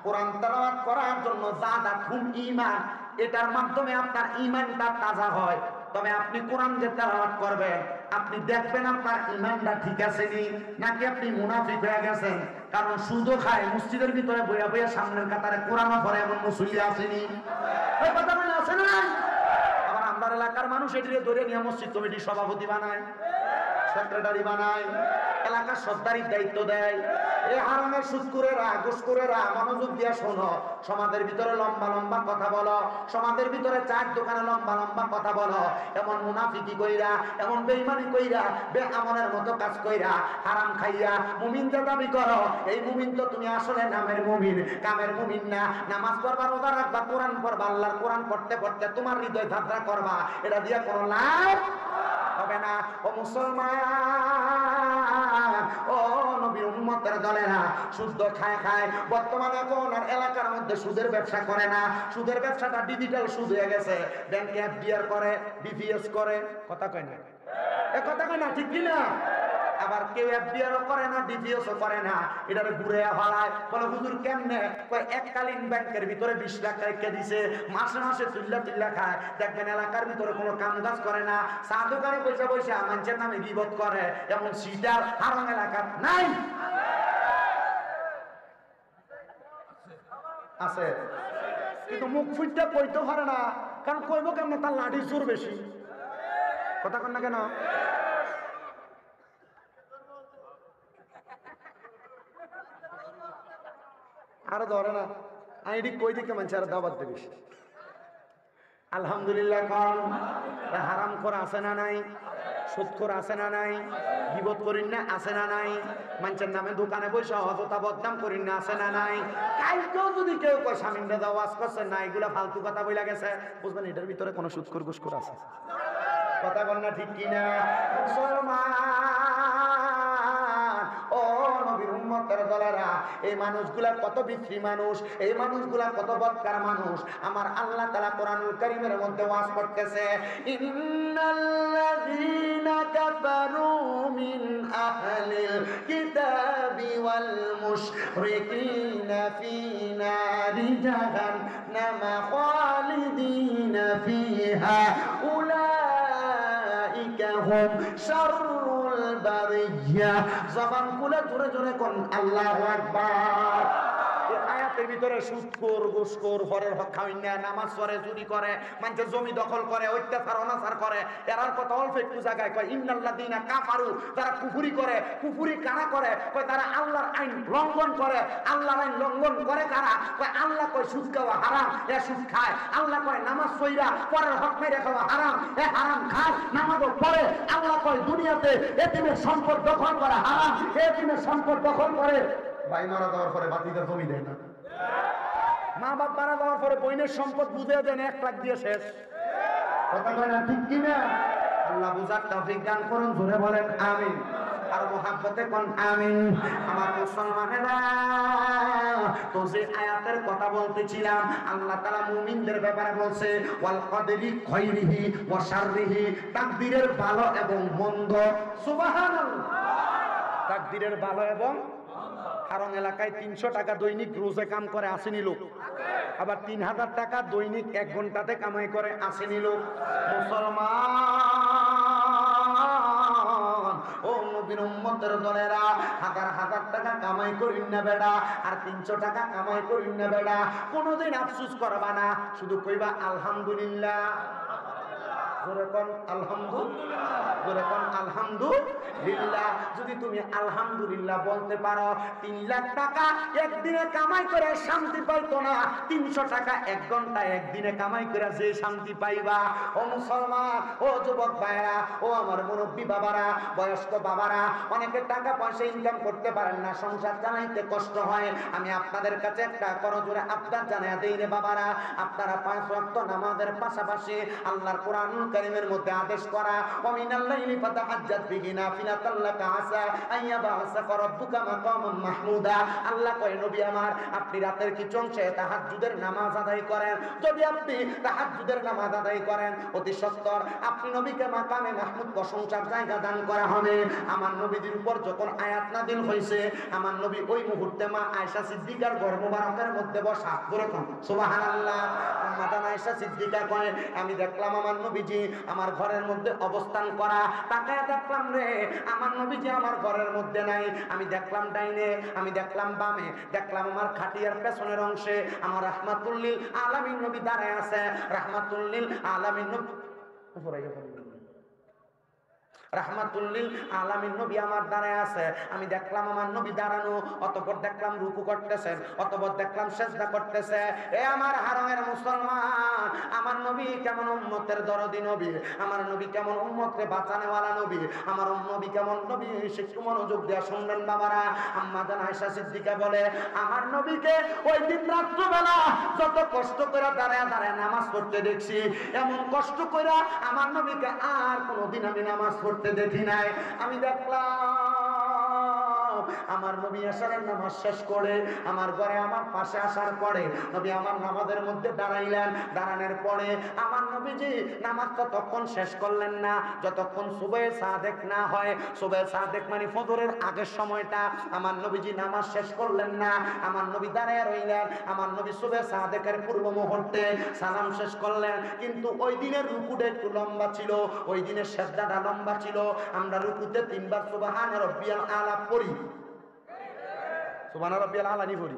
কোরআন তেলাওয়াত করার জন্য যাদাতুম ঈমান, এটার মাধ্যমে আপনার ঈমানটা তাজা হয়। তবে আপনি কোরআন যে তেলাওয়াত করবেন, আপনি দেখবেন আপনার ঈমানটা ঠিক আছে নাকি আপনি মুনাফিক হয়ে গেছেন। কারণ সুদও খায়, মসজিদের ভিতরে বইয়া বইয়া সামনের কাতারে কোরআনও পড়ে এমন মুসল্লি আসেনি, এই কথা বলে আছে না? আবার আমার এলাকার মানুষ এটিকে ধরে নিয়ে মসজিদ কমিটির সভাপতি বানায়, সেক্রেটারি বানায়, এলাকার সর্দারির দায়িত্ব দেয়। এই হারামের সুদখোরেরা, ঘুষখোরেরা, মনোযোগ দিয়া শোনো। সমাজের ভিতরে লম্বা লম্বা কথা বলো, সমাজের ভিতরে চার দোকানে লম্বা লম্বা কথা বলো, এমন মুনাফিকি কইরা, এমন বেঈমানি কইরা, বেআমলের মতো কাজ কইরা, হারাম খাইয়া মুমিন যে দাবি করো, এই মুমিন তো তুমি আসলে নামের মুমিন, কামের মুমিন না। নামাজ পড়বা, রোজা রাখবা, কোরআন পড়বা, আল্লাহর কোরআন পড়তে পড়তে তোমার হৃদয় যাত্রা করবা, এটা দিয়া কোনো লাভ হবে না। ও মুসলমান, ও নবীর উম্মতের দলেরা, সুদ খায় খায় বর্তমানে এখন আর এলাকার মধ্যে সুদের ব্যবসা করে না। সুদের ব্যবসাটা ডিজিটাল সুদ হয়ে গেছে। ব্যাংকে এফডিআর করে, ডিপিএস করে, কথা কয় না, এ কথা কয় না, ঠিক কিনা? আবার কেউ এফডিআরও করে না, ডিপিএসও করে না, এটারে ঘুরে ফালায়। বলে হুজুর কেমনে? কয় এককালীন ব্যাংকের ভিতরে 20 লাখ রেখে দিছে, মাসে মাসে তুল্লা খায়। দেখবেন এলাকার ভিতরে কোনো কাম কাজ করে না, চা দোকানে পয়সা পয়সা মানুষের নামে গিবত করে, এমন সিটার হারাম এলাকার নাই আছে। কিন্তু মুখ ফুটটা কইতে পারে না, কারণ কইব কেমন, তার লাঠির জোর বেশি, কথা কন না কেন? আরো ধরে না, আমি এটি কই দিকে মানুষ আরো দাবাত দেবিস। আলহামদুলিল্লাহ কম। হারাম করা আছে না নাই? সুদখোর আছে না নাই? গীবত করিন না আছে না নাই? মানুষের নামে দোকানে বসে অযথা বদনাম করিন না আছে না নাই? কালকেও যদি কেউ কয় স্বামীরা দাও ওয়াজ করছে না, এগুলা ফালতু কথা বইলা গেছে, বুঝবেন এটার ভিতরে কোনো সুদখোর ঘুষখোর আছে, কথা বল না, ঠিক কিনা? মুসলমান, ও নবীর উম্মতের দলেরা, এই মানুষগুলা কত বিশ্রী মানুষ, এই মানুষগুলা কত বদকার মানুষ। আমার আল্লাহ তাআলা কোরআনুল কারীমের মধ্যে ওয়াজ করতেছে, ইন্নাল্লাযীনা কাফারু মিন আহলিল কিতাবি ওয়াল মুশরিকিনা ফী নারি জাহান্নামা খালিদিনা ফীহা উলাইকা হুম শাররুল বারিয়া। জবান খুলে জোরে জোরে কোন আল্লাহু আকবার। আয়াতের ভিতরে সুদখোর, ঘুষখোর, হরের হক খাওয়াই না, নামাজ পড়ে, চুরি করে, মানুষের জমি দখল করে, অত্যাচার অনাচার করে, এরার কথা অল্প একটু জায়গায় কয় ইন্নাল্লাযীনা কাফারু, তারা কুফরি করে। কুফরি কারা করে? কয় তারা আল্লাহর আইন লঙ্ঘন করে। আল্লাহর আইন লঙ্ঘন করে কারা? কয় আল্লাহ কয় সুদ খাওয়া হারাম, এ সুদ খায়। আল্লাহ কয় নামাজ পড়া পরের হক মেরে খাওয়া হারাম, এ হারাম খায়, নামাজও পড়ে। আল্লাহ কয় দুনিয়াতে এতিমের সম্পদ দখল করা হারাম, এতিমের সম্পদ দখল করে। ভাই মারা যাওয়ার পরে বাতিদার জমি দেয় না, মা বাপ মারা যাওয়ার পরে বইনের সম্পদ বুঝে দেন 1 লাখ দিয়ে শেষ, কথা কয় না, ঠিক কিনা? আল্লাহ বুঝার তৌফিক দান করুন, জোরে বলেন আমিন। আর মুহাব্বতে কোন আমিন। আমার মুসলমানেরা, তো যে আয়াতের কথা বলতেছিলাম, আল্লাহ তাআলা মুমিনদের ব্যাপারে বলছে ওয়াল কদরি খায়রিহি ওয়া শাররিহি, তাকদীরের ভালো এবং মন্দ। সুবহানাল্লাহ, তাকদীরের ভালো এবং কারণ এলাকায় 300 টাকা দৈনিক রোজে কাম করে আসেনি লোক, আবার 3000 টাকা দৈনিক 1 ঘন্টাতে কামাই করে আসেনি লোক। মুসলমান, ও নবীর উম্মতের দলেরা, হাজার হাজার টাকা কামাই করিন না বেডা, আর 300 টাকা কামাই করিন না বেডা। কোনোদিন আফসোস করবা না, শুধু কইবা আলহামদুলিল্লাহ। জোরে কোন আলহামদুলিল্লাহ, জোরে কোন আলহামদুলিল্লাহ। যদি তুমি আলহামদুলিল্লাহ বলতে পারো, 3 লাখ টাকা একদিনে কামাই করে শান্তি পাইতো না, 300 টাকা 1 ঘন্টায় একদিনে কামাই করে যে শান্তি পাইবা। ও মুসলমান, ও যুবক ভাইরা, ও আমার মুরব্বী বাবারা, বয়স্ক বাবারা, অনেকে টাকা পয়সা ইনকাম করতে পারেন না, সংসার চালাইতে কষ্ট হয়। আমি আপনাদের কাছে একটা করজোরে আবদার জানাইয়া দেই রে বাবারা, আপনারা 5 ওয়াক্ত নামাজের পাশাপাশি আল্লাহর কোরআনুল কারীমের মধ্যে আদেশ করা ওয়া মিনাল লাইলি ফাতাহাজ্জাত বিহি নাফিলাতাল লাকা আসা আইয়াবাসাকা রাব্বুকা মাকামান মাহমুদা। আল্লাহ কয় নবী আমার আপনি রাতের কিছু অংশে তাহাজ্জুদের নামাজ আদায় করেন। যদি আপনি তাহাজ্জুদের নামাজ আদায় করেন অতি সত্বর আপনি নবীকে মাকামে মাহমুদ প্রশংসার জায়গা দান করা হবে। আমার নবীর উপর যখন আয়াত নাযিল হয়েছে আমার নবী ওই মুহূর্তে মা আয়েশা সিদ্দিকার ঘর মোবারকের মধ্যে বসা। যেরকম সুবহানাল্লাহ। মাতা আয়েশা সিদ্দিকা কয় আমি দেখলাম আমার নবীজি আমার ঘরের মধ্যে অবস্থান করা। তাকায় দেখলাম রে আমার নবীজি আমার ঘরের মধ্যে নাই। আমি দেখলাম ডাইনে, আমি দেখলাম বামে, দেখলাম আমার খাটিয়ার পেছনের অংশে আমার রাহমাতুল লিল আলামিন নবী দাঁড়ায় আছে। রাহমাতুল লিল আলামিন নবী রাহমাতুল লিল আলামিন নবী আমার দাঁড়ায় আছে। আমি দেখলাম আমার নবী দাঁড়ানো, অতঃপর দেখলাম রুকু করতেছেন, অতঃপর দেখলাম সিজদা করতেছে। এ আমার হারামের মুসলমান, আমার নবী কেমন উম্মতের দরদি নবী, আমার নবী কেমন উম্মতকে বাঁচানেওয়ালা নবী, আমার নবী কেমন নবী একটু মনোযোগ দিয়ে শুনবেন বাবারা। আম্মা জান আয়েশা সিদ্দিকা বলে আমার নবীকে ওই দিন রাত্রবেলা যত কষ্ট করে দাঁড়ায় দাঁড়ায় নামাজ পড়তে দেখছি, এমন কষ্ট করে আমার নবীকে আর কোনোদিন আমি নামাজ পড়তে দেখি নাই। আমি দেখলাম আমার নবী আশারের নামাজ শেষ করে আমার ঘরে আমার পাশে আসার পরে নবী আমার নামাজের মধ্যে দাঁড়াইলেন। দাঁড়ানোর পরে আমার নবীজি নামাজ ততক্ষণ শেষ করলেন না যতক্ষণ সুবহে সাদেক না হয়। সুবহে সাদেক মানে ফজরের আগের সময়টা আমার নবীজি নামাজ শেষ করলেন না। আমার নবী দাঁড়ায় রইলেন। আমার নবী সুবহে সাদেকের পূর্ব মুহূর্তে সালাম শেষ করলেন। কিন্তু ওই দিনের রুকুটা একটু লম্বা ছিল, ওই দিনের সিজদাটা লম্বা ছিল। আমরা রুকুতে 3 বার সুবহান রাব্বিয়াল আলা পড়ি। সুবহান রাব্বিয়াল আলা নি পড়ি।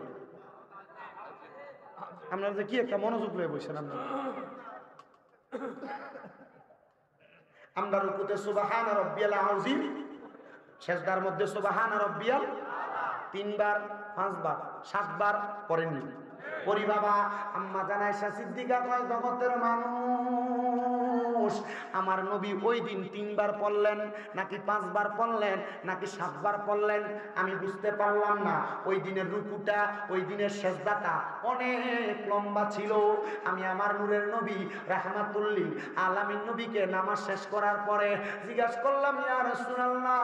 আপনারা যে কি একটা মনোযোগ লয়ে বসেন আপনারা। আমরা রুকুতে সুবহান রাব্বিয়াল আযীম, সিজদার মধ্যে সুবহান রাব্বিয়াল 3 বার 5 বার 7 বার পড়েননি পড়ি বাবা। আম্মা জান আয়েশা সিদ্দিকা কয় জগতের মানুষ আমার নবী ওই দিন 3 বার পড়লেন নাকি 5 বার পড়লেন নাকি 7 বার পড়লেন আমি বুঝতে পারলাম না। ওই দিনের রুকুটা ওই দিনের সিজদাটা অনেক লম্বা ছিল। আমি আমার নূরের নবী রাহমাতুল লিল আলামিন নবীকে নামাজ শেষ করার পরে জিজ্ঞাসা করলাম ইয়া রাসূলুল্লাহ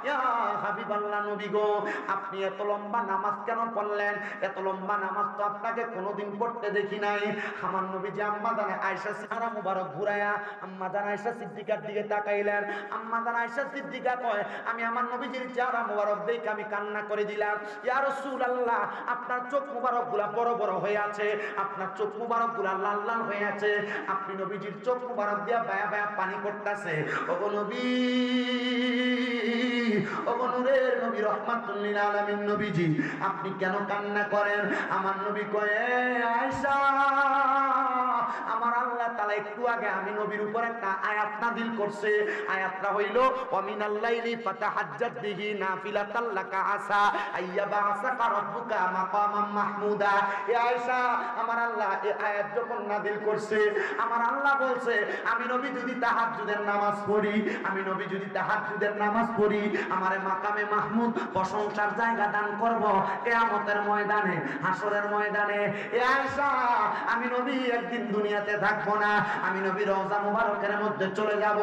ইয়া হাবিবাল্লাহ নবী গো আপনি এত লম্বা নামাজ কেন পড়লেন? এত লম্বা নামাজ তো আপনাকে কোনোদিন পড়তে দেখি নাই। আমার নবী যে আম্মা জান আয়েশা সিদ্দিকা মুবারক ঘুরায়া আম্মা জান আয়েশা সিদ্দিকার দিকে তাকাইলেন। আম্মা জান আয়েশা সিদ্দিকা কয় আমি আমার নবীজির চেহারা মুবারক দেখে আমি কান্না করে দিলাম। ইয়া রাসূলুল্লাহ আপনার চোখ মুবারকগুলা বড় বড় হয়ে আছে, আপনার চোখ মুবারকগুলা লাল লাল হয়ে আছে, আপনি নবীজির চোখ মুবারক দিয়া বায়া বায়া পানি পড়তাছে। ওগো নবী, ওগো নূরের নবী রাহমাতুল লিল আলামিন নবীজি আপনি কেন কান্না করেন? আমার নবী কয় আয়েশা আমার আল্লাহ তাআলা একটু আগে আমি নবীর উপর একটা আয়াত নাযিল করছে। আয়াতটা হইলো ওয়া মিনাল লাইলি ফাতাহাজ্জাত বিহি নাফিলাতাল লাকা আসা আইয়াবাসাকা রাব্বুকা মাকামান মাহমুদা। এ আয়েশা আমার আল্লাহ এই আয়াত যখন নাযিল করছে আমার আল্লাহ বলছে আমি নবী যদি তাহাজ্জুদের নামাজ পড়ি, আমি নবী যদি তাহাজ্জুদের নামাজ পড়ি আমারে মাকামে মাহমুদ প্রশংসার জায়গা দান করব কিয়ামতের ময়দানে, হাসরের ময়দানে। এ আয়েশা আমি নবী একদিন দুনিয়াতে থাকবো না, আমি নবী রওজা মুবারকের মধ্যে চলে যাব।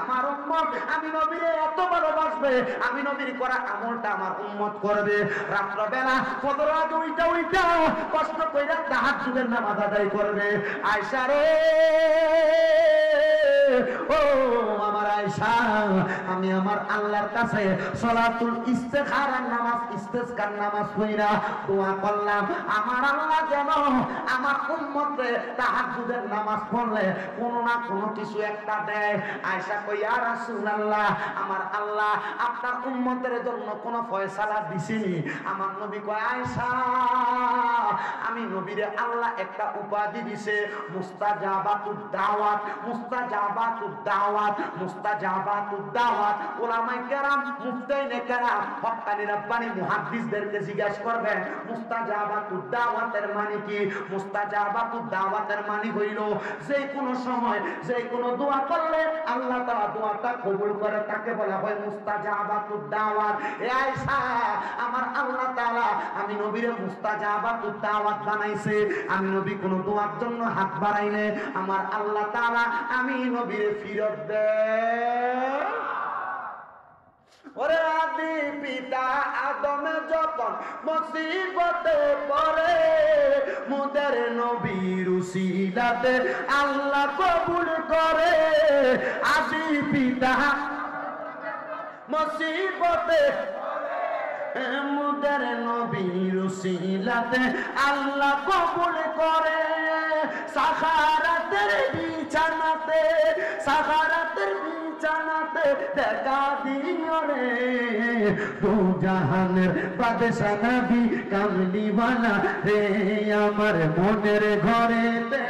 আমার উম্মত আমি নবীরে এত ভালোবাসবে, আমি নবীর করা আমলটা আমার উম্মত করবে। রাত্রবেলা ফজর আগে উইটা কষ্ট কইরা তাহাজ্জুদের নামাজ আদায় করবে। আয়েশা রে ও আমার আয়েশা আমি আমার আল্লাহর কাছে সালাতুল ইস্তিখারার নামাজ ইস্তিসকার নামাজ পড়া দোয়া করলাম আমার আল্লাহ যেন আমার উম্মতকে তাহাজ্জুদের নামাজ পড়লে কোনো না কোনো কিছু একটা দেয়। আয়েশা কই ইয়া রাসূলুল্লাহ আমার আল্লাহ আপনার উম্মতের জন্য কোনো ফয়সালা দিছেনি? আমার নবী কয় আয়েশা আমি নবীরে আল্লাহ একটা উপাধি দিছে মুস্তাজাবাতুদ দাওয়াত। মুস্তাজাবাতুদ দাওয়াত মুস্তাজাবাতুদ দাওয়াত উলামায়ে কেরাম মুফতাইনে কেরাম হক্কানি রাব্বানি মুহাদ্দিসদেরকে জিজ্ঞাসা করবেন মুস্তাজাবাতুদ দাওয়াতের মানে কি? মুস্তাজাবাতুদ দাওয়াতের মানে হইল যে কোনো সময় যে কোনো দোয়া করলে আল্লাহ তাআলা দোয়াটা কবুল করে, তাকে বলা হয় মুস্তাজাবাতুদ দাওয়াত। এ আয়েশা, আমার আল্লাহ তাআলা আমি নবীরে মুস্তাজাবাতুদ দাওয়াত বানাইছে। আমি নবী কোন দোয়ার জন্য হাত বাড়াইলে আমার আল্লাহ তাআলা আমি নবীরে ফিরত দেয়। ওরে আদি পিতা আদম যখন মুসিবতে পড়ে মুদের নবীর উসিলাতে আল্লাহ কবুল করে। আদি পিতা মুসিবতে মুদের নবীর উসিলাতে আল্লাহ কবুল করে। সাখারাতের বিছানাতে সাখারাতের বিছানাতে দেখা দিও রে দু জাহানের বাদশা নবী কামলিওয়ালা রে আমার মনের ঘরেতে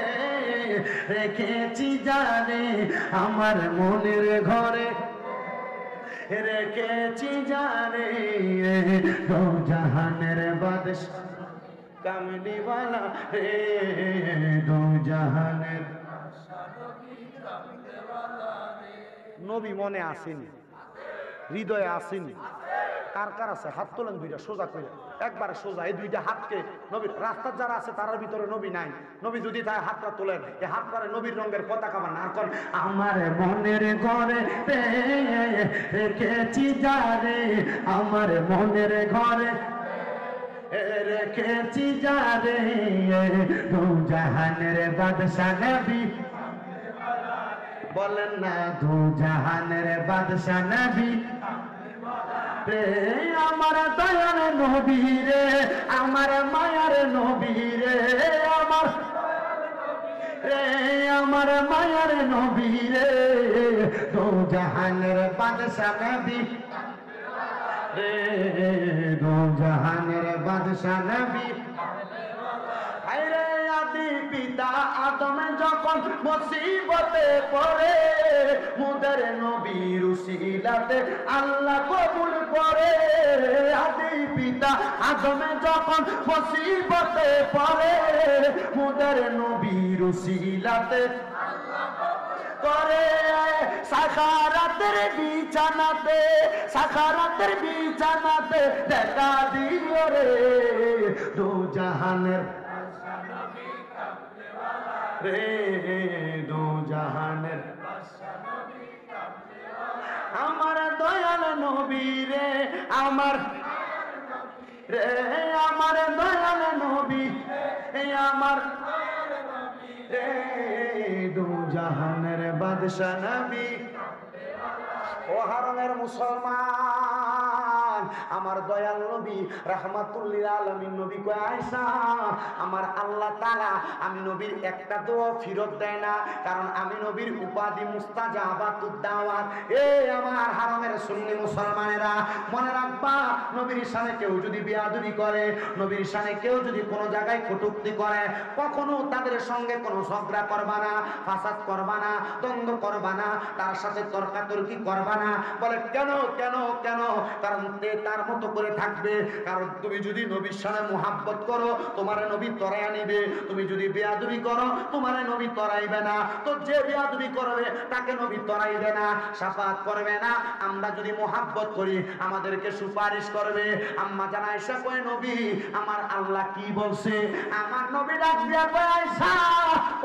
রেখেছি জানে আমার মনের ঘরে রেখেছি জানে দু জাহানের বাদশা কামলিওয়ালা রে দু জাহানের নবী মনে আসেনি, হৃদয়ে আসেনি? কার কার আছে হাত তোলেন, দুইটা সোজা করে একবারে সোজা। এই দুইটা হাতকে নবীর রাস্তার যারা আছে তার ভিতরে নবী নাই। নবী যদি তাই হাতটা তোলেন, এই হাতটারে নবীর রঙের পতাকা বানা এখন আমার মনের ঘরে রেখেছি যারে আমার মনের ঘরে রেখেছি যারে দু জাহানের বাদশা নবী বলেন না দু জাহানের বাদশা নবী রে আমার দয়ার নবী রে আমার মায়ার নবী রে আমার রে আমার মায়ার নবী রে দু জাহানের বাদশা নবী রে দু জাহানের বাদশা নবী। আদি পিতা আদম যখন মুসিবতে পড়ে মুদের নবীর উসিলাতে আল্লাহ কবুল করে। আদি পিতা আদম যখন মুসিবতে পড়ে মুদের নবীর উসিলাতে করে। সাখারাতের বিছানাতে সাখারাতের বিছানাতে দেখা দিও রে দু জাহানের রে দু জাহানের আমার দয়াল নবী রে আমার রে আমার দয়াল নবী আমার রে দু জাহানের বাদশা নবী। ও হারমের মুসলমান, আমার দয়াল নবী রাহমাতুল্লিল আলামিন নবী কয় আয়েশা আমার আল্লাহ তাআলা আমি নবীর একটা দোয়া ফিরত দেয় না, কারণ আমি নবীর উপাধি মুস্তাজাবাতুদ দাওয়াত। এই আমার হারমের সুন্নি মুসলমানেরা মনে রাখবা, নবীর শানে কেউ যদি বেয়াদবি করে, নবীর শানে কেউ যদি কোনো জায়গায় কটূক্তি করে, কখনো তাদের সঙ্গে কোনো ঝগড়া করবা না, ফাসাদ করবা না, দ্বন্দ্ব করবা না, তার সাথে তর্কাতর্কি করবা না। বলে কেন কেন কেন? কারণ তার মতো করে থাকবে। কারণ তুমি যদি নবীর শানে মুহাব্বত করো তোমার নবী তরাইয়া নিবে, তুমি যদি বেয়াদবি করো তোমার নবী তরাইবে না। তো যে বেয়াদবি করবে তাকে নবী তরাইবে না, শাফাআত করবে না। আমরা যদি মুহাব্বত করি আমাদেরকে সুপারিশ করবে। আম্মা জান আয়েশা কয় নবী আমার আল্লাহ কি বলছে? আমার নবী ডাক দিয়া কয় আয়েশা,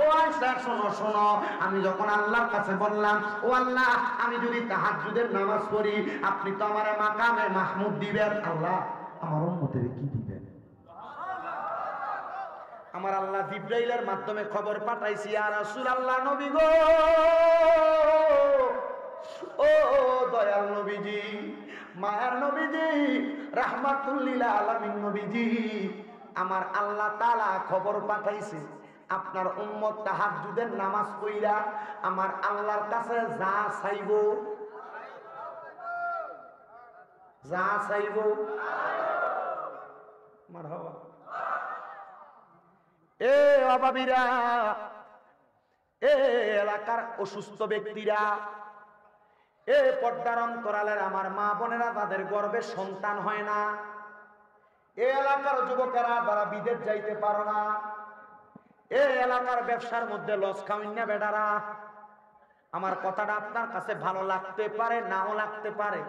ও আয়েশা শোনো শোনো, আমি যখন আল্লাহর কাছে বললাম ও আল্লাহ আমি যদি তাহাজ্জুদের নামাজ পড়ি আপনি তো আমার মাকামে মাহমুদ দিবেন, আল্লাহ আমার উম্মতের কি দিবেন? আমার আল্লাহ জিবরাইলের মাধ্যমে খবর পাঠাইছি, ইয়া রাসূলুল্লাহ নবী গো, ও দয়াল নবীজি, মায়ার নবীজি, রাহমাতুল্লিল আলামিন নবীজি, আমার আল্লাহ তাআলা খবর পাঠাইছে আপনার উম্মত তাহাজ্জুদের নামাজ পড়া আমার আল্লাহর কাছে যা চাইবো যা চাইবো মারহাবা। এ অভাবীরা, এ এলাকার অসুস্থ ব্যক্তিরা, এ পর্দার অন্তরালের আমার মা বোনেরা, তাদের গর্ভে সন্তান হয় না। এই এলাকার যুবকেরা তারা বিদেশ যাইতে পারো না। এই এলাকার ব্যবসার মধ্যে লস খাওয়াইন না বেটারা। আমার কথাটা আপনার কাছে ভালো লাগতে পারে, নাও লাগতে পারে।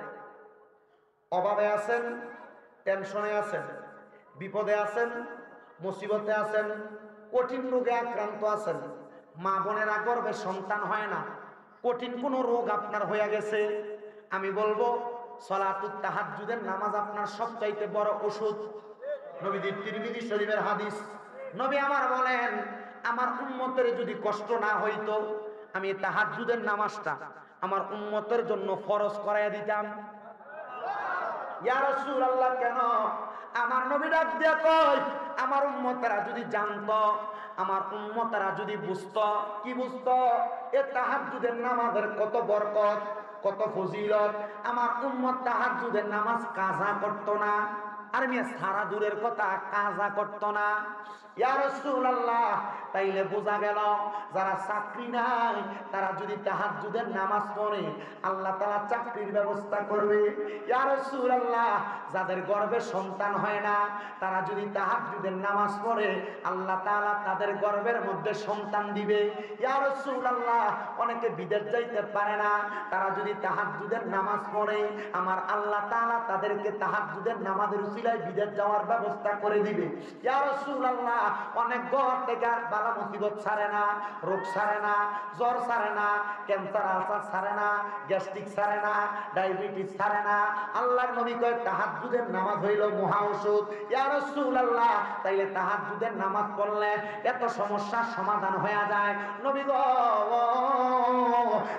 অভাবে আছেন, টেনশনে আছেন, বিপদে আছেন, মুসিবতে আছেন, কঠিন রোগে আক্রান্ত আছেন, মা বোনেরা গর্ভে সন্তান হয় না, কঠিন কোনো রোগ আপনার হয়ে গেছে। আমি বলবো সলাতুত তাহাজ্জুদের নামাজ আপনার সবচাইতে বড় ওষুধ। নবীজি তিরমিজি শরীফের হাদিস, নবী আমার বলেন, আমার উম্মতের যদি কষ্ট না হইতো আমি তাহাজ্জুদের নামাজটা আমার উম্মতের জন্য ফরজ করাইয়া দিতাম। ইয়া রাসূলুল্লাহ, কেন? আমার নবী ডাক দিয়া কয়, আমার উম্মতেরা যদি জানতো, আমার উম্মতেরা যদি বুঝতো। কি বুঝতো? এ তাহাজ্জুদের নামাজের কত বরকত, কত ফজিলত। আমার উম্মত তাহাজ্জুদের নামাজ কাজা করতো না। আর মিয়া সারা দূরের কথা, কাজা করতো না। ইয়া রাসূলুল্লাহ, তাইলে বোঝা গেল যারা চাকরি নাই তারা যদি তাহাজ্জুদের নামাজ পড়ে আল্লাহ তাআলা চাকরির ব্যবস্থা করবে। ইয়া রাসূলুল্লাহ, যাদের গর্ভে সন্তান হয় না তারা যদি তাহাজ্জুদের নামাজ পড়ে আল্লাহ তাআলা তাদের গর্ভের মধ্যে সন্তান দিবে। ইয়া রাসূলুল্লাহ, অনেকে বিদেশ যাইতে পারে না, তারা যদি তাহাজ্জুদের নামাজ পড়ে আমার আল্লাহ তাআলা তাদেরকে তাহাজ্জুদের নামাজের উসিলায় বিদেশ যাওয়ার ব্যবস্থা করে দিবে। ইয়া রাসূলুল্লাহ, অনেক ঘর থেকে বালা মুসিবত ছাড়ে না, রোগ ছাড়ে না, জ্বর ছাড়ে না, ক্যান্সার আলসার ছাড়ে না, গ্যাস্ট্রিক ছাড়ে না, ডায়াবেটিস ছাড়ে না। আল্লাহর নবী কয় তাহাজ্জুদের নামাজ হইল মহা ঔষধ। ইয়া রাসূলুল্লাহ, তাইলে তাহাজ্জুদের নামাজ পড়লে এত সমস্যার সমাধান হয়ে যায়। নবী গো,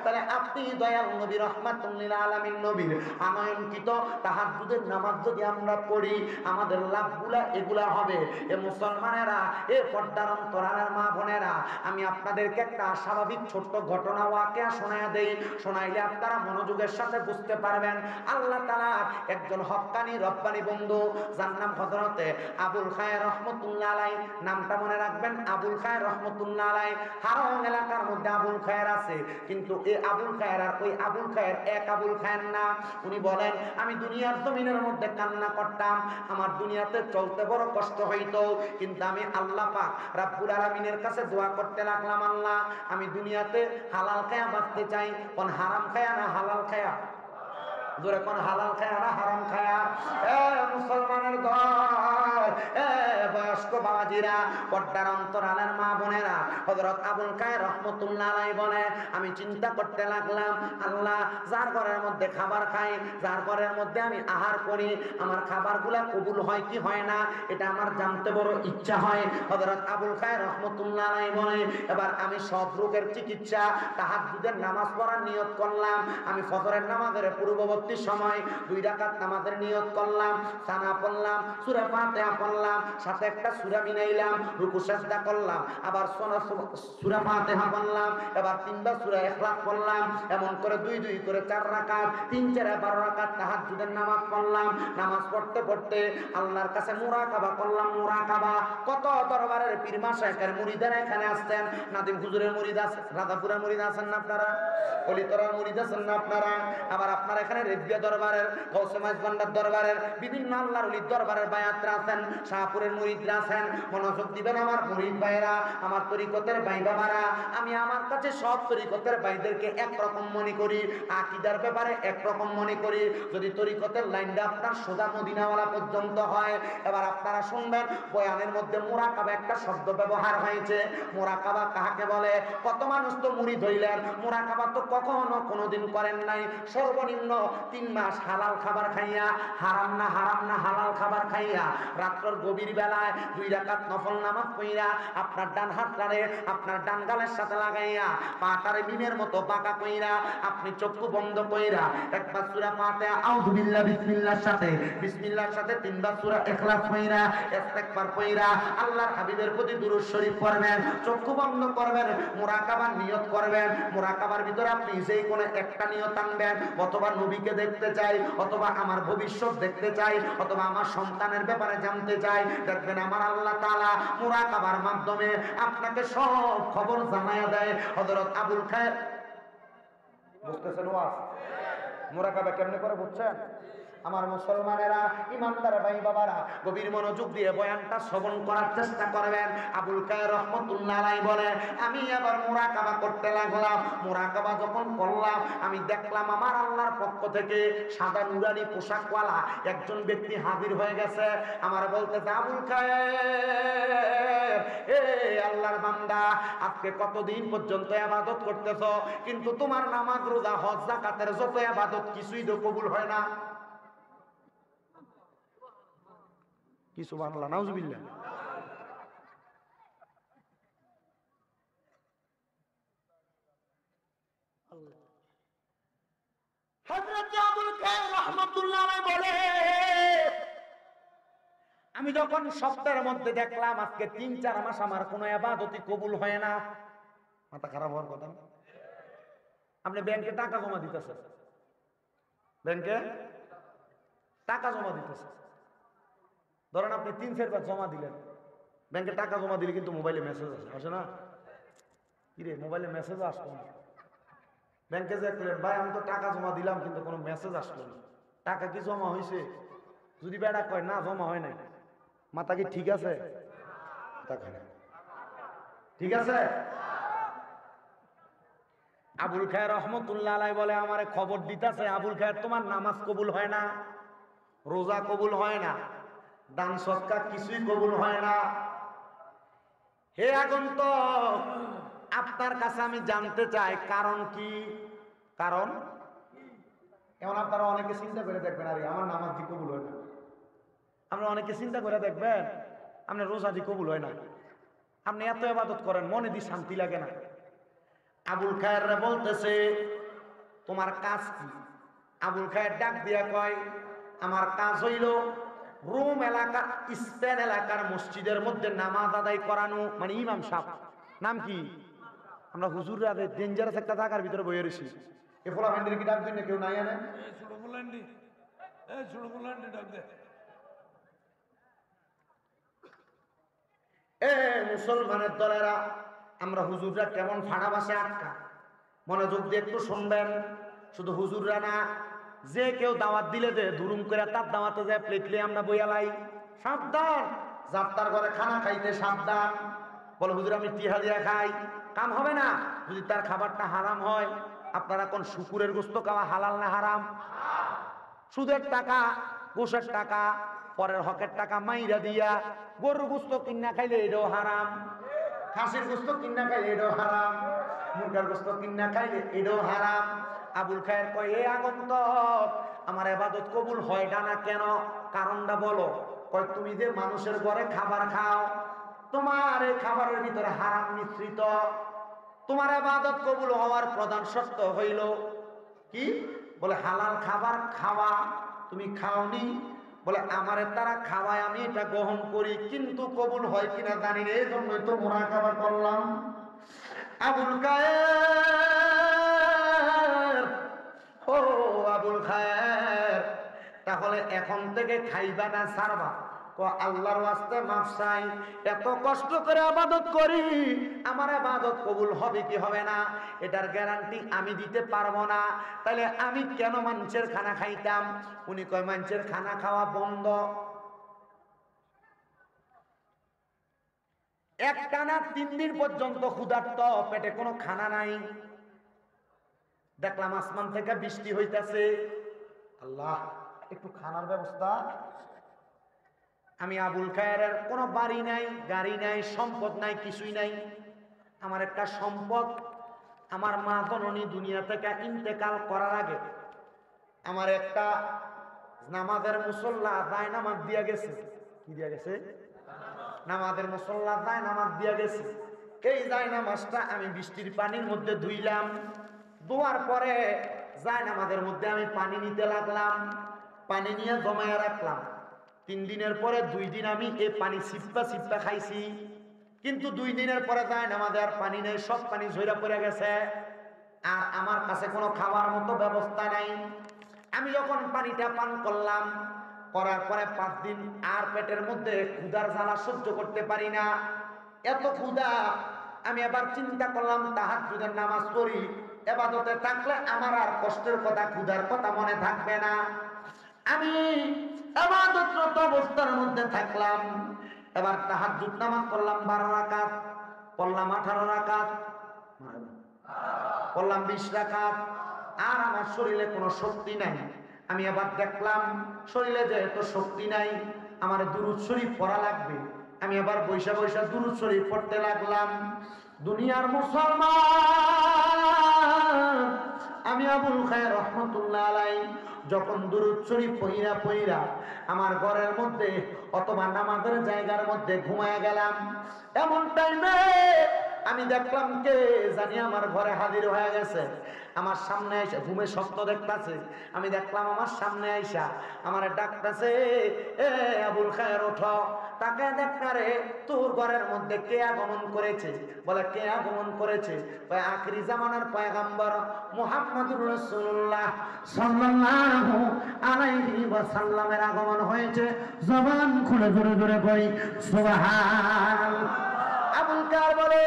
তাহলে আপনি দয়াল নবী রাহমাতুল লিল আলামিন নবীর আনয়নকৃত তাহাজ্জুদের নামাজ যদি আমরা পড়ি আমাদের লাভগুলা এগুলা হবে। এ মুসলমানেরা, এ পর্দার অন্তরালের মা বোনেরা, আমি আপনাদেরকে একটা স্বাভাবিক ছোট্ট ঘটনা ওয়াকিয়া শোনায়া দেই। শোনাইলে আপনারা মনোযোগের সাথে বুঝতে পারবেন। আল্লাহ তাআলা একজন হক্কানি রব্বানি বন্ধু, যার নাম হযরতে আবুল খায়ের রহমাতুল্লাহ আলাইহি, নামটা মনে রাখবেন, আবুল খায়ের রহমাতুল্লাহ আলাইহি। হারং এলাকার মধ্যে আবুল খায়ের আছে, কিন্তু এই আবুল খায়ের আর ওই আবুল খায়ের এক আবুল খায়ের না। উনি বলেন, আমি দুনিয়ার জমিনের মধ্যে কান্না করতাম, আমার দুনিয়াতে চলতে বড় কষ্ট হইতো, কিন্তু আমি আল্লাহ পাক রব্বুল আলামিনের কাছে দোয়া করতে লাগলাম, আল্লাহ আমি দুনিয়াতে হালাল খায়া বাঁচতে চাই। কোন হারাম খায়া না হালাল খায়া? জোরে কোন হালাল খায়া না হারাম খায়া? এ মুসলমানের দল, এ বয়স্ক বাবাজিরা, পর্দার অন্তরালের মা বোনেরা, হযরত আবুল খায়ের রহমাতুল্লাহ আলাইহি বলে, আমি চিন্তা করতে লাগলাম, আল্লাহ যার ঘরের মধ্যে খাবার খাই, যার ঘরের মধ্যে আমি আহার করি, আমার খাবারগুলা কবুল হয় কি হয় না এটা আমার জানতে বড় ইচ্ছা হয়। হযরত আবুল খায়ের রহমাতুল্লাহ আলাইহি বলে, এবার আমি সব রোগের চিকিৎসা তাহাজ্জুদের নামাজ পড়ার নিয়ত করলাম। আমি ফজরের নামাজের পূর্ববর্তী সময় 2 রাকাত নামাজের নিয়ত করলাম, সানা পড়লাম, সূরা ফাতিহা পড়লাম, সাথে একটা সূরা মিলাইলাম, রুকু সিজদা করলাম, আবার সূরা ফাতিহা পড়লাম, এবার 3বার সূরা ইখলাস পড়লাম। এমন করে 2 করে 4 রাকাত, 3 4 12 রাকাত তাহাজ্জুদের নামাজ পড়লাম। নামাজ পড়তে পড়তে আল্লাহর কাছে মুরাকাবা করলাম। মুরাকাবা কত দরবারের পীর মাশায়েখের মুরিদারা এখানে আসছেন। নাদিম হুজুরের মুরিদ আছে, রাজাপুরের মুরিদ আছেন না আপনারা? অলিতরার মুরিদ আছেন না আপনারা? আবার আপনারা এখানে রেজবিয়া দরবারের, গৌসে মাইজবান্ডার দরবারের, বিভিন্ন আল্লাহর ওলির দরবারের বায়াতরা আছেন, শাহপুরের মুরিদরা আছেন। মনোযোগ দিবেন আমার মুরিদ ভাইরা, আমার তরিকতের ভাই বাবারা। আমি আমার কাছে সব তরিকতের ভাইদেরকে একরকম মনে করি, আকীদার ব্যাপারে একরকম মনে করি। যদি তরিকতের লাইনটা আপনার সোজা মদিনাওয়ালা পর্যন্ত হয়, এবার আপনারা শুনবেন বয়ানের মধ্যে মুরাকাবা একটা শব্দ ব্যবহার হয়েছে। মুরাকাবা কাকে বলে? কত মানুষ তো মুরিদ হইলেন, মুরাকাবা তো কখনো কোনোদিন করেন নাই। সর্বনিম্ন 3 মাস হালাল খাবার খাইয়া, হারাম না হালাল খাবার খাইয়া, রাত্রের গভীর বেলায় 2 রাকাত নফল নামাজ পড়িয়া, আপনার ডান হাতটারে আপনার ডান গালের সাথে লাগাইয়া, পাটারে বিমের মতো বাঁকা কইরা, আপনি চক্ষু বন্ধ কইরা একবার সূরা ফাতিহা আউযু বিল্লাহ বিসমিল্লাহর সাথে, বিসমিল্লাহর সাথে 3বার সূরা ইখলাস পড়িরা, ইস্তিগফার পড়িরা, আল্লাহর হাবিবের প্রতি দুরূদ শরীফ পড়বেন, চক্ষু বন্ধ করবেন, মুরাকাবার নিয়ত করবেন। মুরাকাবার ভিতরে আপনি যেই কোনো একটা নিয়ত আনবেন, অথবা নবীকে দেখতে চাই, অথবা আমার ভবিষ্যৎ দেখতে চাই, অথবা আমার সন্তানের ব্যাপারে জানতে চাই। দেখবেন আমার আল্লাহ তাআলা মুরাকাবার মাধ্যমে আপনাকে সব খবর জানায়া দেয়। হযরত আবুল খায়ের, বুঝতেছেন ওয়াজ? মুরাকাবা কেমনে করে বুঝছেন? আমার মুসলমানেরা, ইমানদার ভাই বাবারা, গভীর মনোযোগ দিয়ে বয়ানটা শ্রবণ করার চেষ্টা করবেন। আবুল কায়ের রহমতুল্লাহ আলাইহি বলে, আমি আবার মুরাকাবা করতে লাগলাম। মুরাকাবা যখন করলাম, আমি দেখলাম আমার আল্লাহর পক্ষ থেকে সাদা নুরানি পোশাকওয়ালা একজন ব্যক্তি হাজির হয়ে গেছে। আমার বলতেছে, আবুল কায়ের, এ আল্লাহর বান্দা, আজকে কতদিন পর্যন্ত ইবাদত করতেছো, কিন্তু তোমার নামাজ রোজা হজ যাকাতের যত ইবাদত কিছুই তো কবুল হয় না। কি সুবহানাল্লাহ, নাউজুবিল্লাহ। হযরত আবুল কায়ের রাহমাতুল্লাহ আলাইহি বলে, আমি যখন সপ্তাহের মধ্যে দেখলাম আজকে ৩-৪ মাস আমার কোনো ইবাদতই কবুল হয় না। মাথা খারাপ হওয়ার কথা না? আপনি ব্যাংকে টাকা জমা দিতেছেন, ব্যাংকে টাকা জমা দিতেছেন, ধরেন আপনি ৩-৪ বার জমা দিলেন, ব্যাংকে টাকা জমা দিলে কিন্তু মোবাইলে মেসেজ আসে না? কিরে, মোবাইলে মেসেজ আসলো না। ব্যাংকে যে করলেন, ভাই আমি তো টাকা জমা দিলাম কিন্তু কোনো মেসেজ আসলো না, টাকা কি জমা হয়েছে? যদি বেড়া কয় না জমা হয় নাই, মাথা কি ঠিক আছে? ঠিক আছে? আবুল খায়ের রহমতুল্লাহ আলাইহি বলে, আমারে খবর দিতেছে, আবুল খায়ের তোমার নামাজ কবুল হয় না, রোজা কবুল হয় না, দান সদকা কিছুই কবুল হয় না। হে আগন্তক, আপনার কাছে আমি জানতে চাই কারণ কি? কারণ এমন আপনারা অনেকে চিন্তা করে দেখবেন, আরে আমার নামাজ দি কবুল হয় না। আমরা অনেকে চিন্তা করে দেখবেন, আপনার রোজা দি কবুল হয় না, আপনি এত ইবাদত করেন, মনে দি শান্তি লাগে না। আবুল খায়ের বলতেছে, তোমার কাজ কি? আবুল খায়ের ডাক দিয়া কয়, আমার কাজ হইল রোম এলাকার, স্পেন এলাকার মসজিদের মধ্যে নামাজ আদায় করানো, মানে ইমাম সাহেব। নাম কি? আমরা হুজুররা ডেঞ্জারাস একটা জায়গার ভিতরে বইয়ে রয়েছি। এ ফলা ভ্যান্ডের কি ডাক দিন কেউ নাই আনে? এ মুসলমানের দলেরা, আমরা হুজুররা কেমন ফাড়া বাসে আটকা, মনোযোগ দিয়ে একটু শুনবেন। শুধু হুজুররা না, যে কেউ দাওয়াত দিলে যে দুরুম করে তার দাওয়াতে যায় প্লেটলে আমরা বইয়ালাই। সাবধান, যাত্রার ঘরে খানা খাইতে সাবধান। বলে হুজুর আমি টিহা দিয়া খাই, কাম হবে না যদি তার খাবারটা হারাম হয়। আপনারা কোন শুকুরের গোস্ত খাওয়া হালাল না হারাম? সুদের টাকা, ঘুষের টাকা, পরের হকের টাকা মাইরা দিয়া গরুর গোস্ত কিনা খাইলে এটাও হারাম, খাসির গোস্ত কিনা খাইলে এটাও হারাম, মুরগার গোস্ত কিনা খাইলে এটাও হারাম। আবুল খায়ের কয়, এ আগন্তক, আমার ইবাদত কবুল হয় না কেন? কারণটা বলো। কয়, তুমি যে মানুষের ঘরে খাবার খাও, তোমার এই খাবারের ভিতরে হারাম মিশ্রিত। তোমার ইবাদত কবুল হওয়ার প্রধান শর্ত হইল কি? বলে হালাল খাবার খাওয়া, তুমি খাওনি। বলে আমারে তারা খাওয়ায়, আমি এটা গ্রহণ করি, কিন্তু কবুল হয় কিনা জানি না, এই জন্যই তো মুরাকাবা করলাম। আবুল খায়ের, ও আবুল খায়ের, তাহলে এখন থেকে খাইবা না ছাড়বা? আল্লাহর ওয়াস্তে মাফ চাই, এত কষ্ট করে ইবাদত করি, আমার ইবাদত কবুল হবে কি হবে না এটার গ্যারান্টি আমি দিতে পারবো না। তাহলে আমি কেন মানুষের খানা খাইতাম? উনি কয়, মানুষের খানা খাওয়া বন্ধ। একটানা 3 দিন পর্যন্ত ক্ষুধার্ত, পেটে কোনো খানা নাই। দেখলাম আসমান থেকে বৃষ্টি হইতাছে, আল্লাহ একটু খানার ব্যবস্থা। আমি আবুল খায়ের কোনো বাড়ি নাই, গাড়ি নাই, সম্পদ নাই, কিছুই নাই। আমার একটা সম্পদ, আমার মা জননী দুনিয়া থেকে ইন্তেকাল করার আগে আমার একটা নামাজের মুসল্লা দায় নামাজ দিয়া গেছে। কি দিয়া গেছে? নামাজের মুসল্লা দায় নামাজ দিয়া গেছে। এই দায় নামাজটা আমি বৃষ্টির পানির মধ্যে ধুইলাম, ধোয়ার পরে যায় নামাজের মধ্যে আমি পানি নিতে লাগলাম, পানি নিয়ে জমায়া রাখলাম। 3 দিনের পরে 2 দিন আমি এই পানি সিপ্পা সিপ্পা খাইছি, কিন্তু 2 দিনের পরে যায় নামাজে আর পানি নেই, সব পানি ঝইরা পড়ে গেছে, আর আমার কাছে কোনো খাওয়ার মতো ব্যবস্থা নাই। আমি যখন পানিটা পান করলাম, করার পরে 5 দিন আর পেটের মধ্যে ক্ষুধার জ্বালা সহ্য করতে পারি না, এত ক্ষুধা। আমি আবার চিন্তা করলাম তাহাজ্জুদের নামাজ পড়ি, ইবাদতে থাকলে আমার আর কষ্টের কথা ক্ষুধার কথা মনে থাকবে না। আমি ইবাদতরত অবস্থার মধ্যে থাকলাম। এবার তাহাজ্জুদ নামাজ পড়লাম 12 রাকাত, পড়লাম 18 রাকাত, পড়লাম 20 রাকাত, আর আমার শরীরে কোনো শক্তি নাই। আমি আবার দেখলাম শরীরে যেহেতু শক্তি নাই, আমার দুরূদ শরীফ পড়া লাগবে। আমি আবার বৈশা বৈশা দুরূদ শরীফ পড়তে লাগলাম। দুনিয়ার মুসলমান, আমি আবুল খায়ের রহমতুল্লাহ আলাইহি যখন দুরূদ শরীফ পইরা আমার ঘরের মধ্যে অথবা নামাজের জায়গার মধ্যে ঘুমায় গেলাম, এমন টাইমে আমি দেখলাম কে জানি আমার ঘরে হাজির হয়ে গেছে। আমার সামনে এসে ঘুমে স্বপ্ন দেখতেছে, আমি দেখলাম আমার সামনে আইসা আমার ডাকতেছে, এ আবুল খায়ের ওঠো। তাকে দেখতারে তোর ঘরের মধ্যে কে আগমন করেছে? বলে কে আগমন করেছে? আখিরি জামানার পয়গম্বর মুহাম্মদুর রাসূলুল্লাহ সাল্লাল্লাহু আলাইহি ওয়াসাল্লামের আগমন হয়েছে। জবান খুলে জোরে জোরে কই সুবহানাল্লাহ। আবুল খায়ের বলে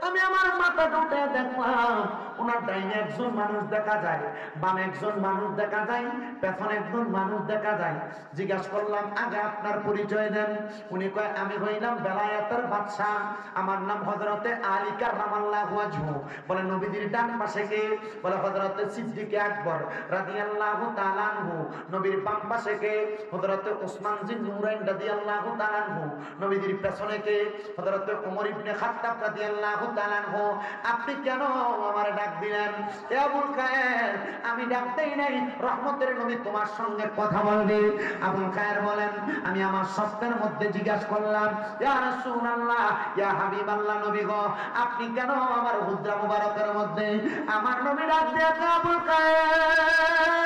আমি আমার মাথা উঠে দেখলাম ওনার ডাইনে একজন মানুষ দেখা যায়, বামে একজন মানুষ দেখা যায়, পেছনে একজন মানুষ দেখা যায়। জিজ্ঞাসা করলাম আগে আপনার পরিচয় দেন। উনি কয় আমি হইলাম বেলায়েতের বাদশা, আমার নাম হযরতে আলী কাররামাল্লাহু ওয়াজহু। বলে নবীজির ডান পাশে কে? বলে হযরতে সিদ্দিক আকবর রাদিয়াল্লাহু তাআলা আনহু। নবীর বাম পাশে কে? হযরতে ওসমান জিন নুরাইন রাদিয়াল্লাহু তাআলা আনহু। নবীজির পেছনে কে? হযরতে ওমর ইবনে খাত্তাব রাদিয়াল্লাহু তাআলা আনহু। আপনি কেন আমারে ডাক দিলেন? এ আবুল খায়ের, আমি ডাক দেই নাই, রহমতের নবী তোমার সঙ্গে কথা বলবে। আবুল খায়ের বলেন আমি আমার স্বপ্নের মধ্যে জিজ্ঞাসা করলাম, ইয়া রাসূলুল্লাহ, ইয়া হাবিবাল্লাহ, নবী গো আপনি কেন আমার হুজরা মুবারকের মধ্যে? আমার নবী ডাক দিয়ে আবুল খায়ের,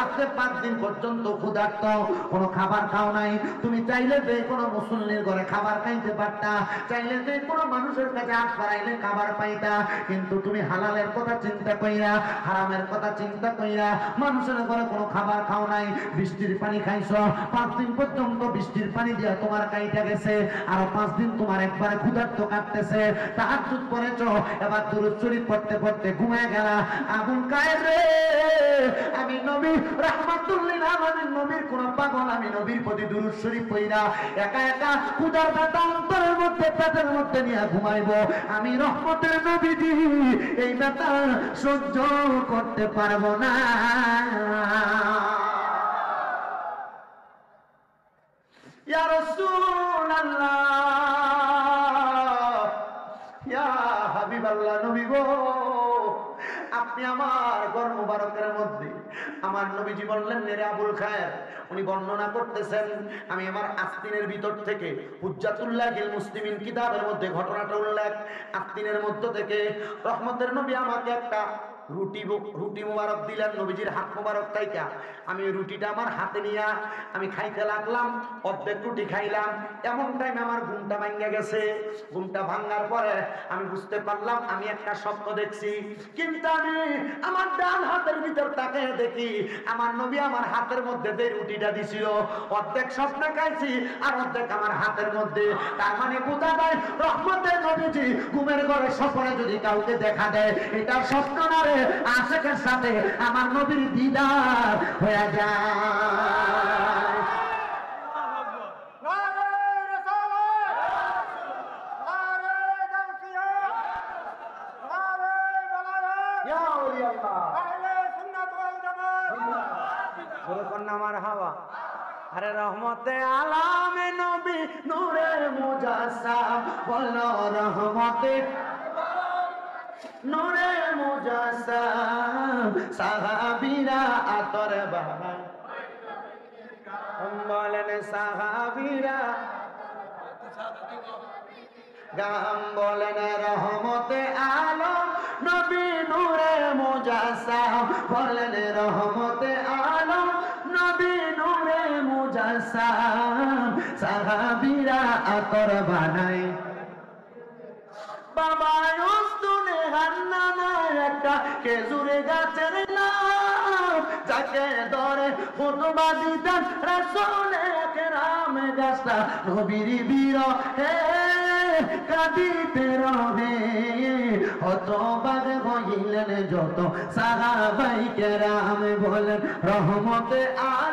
আজকে 5 দিন পর্যন্ত ক্ষুধার্ত, কোনো খাবার খাও নাই। তুমি চাইলে যে কোনো মুসল্লির ঘরে খাবার খাইতে পারতা, চাইলে যে কোনো মানুষের কাছে হাত বাড়াইলে খাবার পাইতা, কিন্তু তুমি হালালের কথা চিন্তা কইরা, হারামের কথা চিন্তা কইরা মানুষের ঘরে কোনো খাবার খাও নাই। বৃষ্টির পানি খাইছো, 5 দিন পর্যন্ত বৃষ্টির পানি দিয়া তোমার কাইটা গেছে, আর 5 দিন তোমার একবারে ক্ষুধার্ত কাটতেছে। তাহাজ্জুদ পড়েছো, এবার দুরূদ শরীফ পড়তে পড়তে ঘুমিয়ে গেলা। আবুল খায়ের রে, আমি নবী রাহমাতুল লিল আলামিন, নবীর কোন পাগল, আমি নবীর প্রতি দুরূদ শরীফ পড়া একা একা ক্ষুধার ব্যথা অন্তরের মধ্যে পেটের মধ্যে নিয়ে ঘুমাইবো। আমি রহমতের নবীজি এই ব্যথা সহ্য করতে পারবো না। ইয়া রাসূলুল্লাহ, ইয়া হাবিবাল্লাহ, নবী গো আপনি আমার ঘর মুবারকের মধ্যে। আমার নবীজি বললেন রে আবুল খায়ের, উনি বর্ণনা করতেছেন আমি আমার আস্তিনের ভিতর থেকে হুজ্জাতুল্লাহিল মুসলিমিন কিতাবের মধ্যে ঘটনাটা উল্লেখ। আস্তিনের মধ্য থেকে রহমতের নবী আমাকে একটা রুটি মুবারক দিলেন নবীজির হাত মুবারক খাইতা। আমি ওই রুটিটা আমার হাতে নিয়ে আমি খাইতে লাগলাম, অর্ধেক রুটি খাইলাম। এমন টাইমে আমার ঘুমটা ভাঙ্গা গেছে। ঘুমটা ভাঙ্গার পরে আমি বুঝতে পারলাম আমি একটা স্বপ্ন দেখছি, কিন্তু আমি আমার ডান হাতের ভিতর তাকিয়ে দেখি আমার নবী আমার হাতের মধ্যে যে রুটিটা দিছিল অর্ধেক স্বপ্নে খাইছি আর অর্ধেক আমার হাতের মধ্যে। তার মানে বোঝা যায় রহমতের নবীজি ঘুমের ঘরে স্বপ্নে যদি কাউকে দেখা দেয় এটা স্বপ্ন না রে, আশেকের সাথে আমার নবীর দিদার হয়ে যায়। আরে রহমতে আলামে নবী নূরে মুজাসসাম, বলো রহমতে নূরে মুজাসসাম, সাহাবীরা আতর বাহার বলেন, সাহাবীরা গাম বলেন, রহমতে আলম নবী নূরে মুজাসসাম, বলেন রহমতে আলম নবী নূরে মুজাসসাম, সাহাবীরা আতর বানায়। বাবা উস্তুনে হান্নানা একটা খেজুরে গাছের নাম, যাকে ধরে খুতবা দিতেন রাসূল আকরাম, গাছটা নবীর বিরহে কাঁদিতে রহে হতবাক হইলেন যত সাহাবায়ে কেরাম বলেন রহমতে আর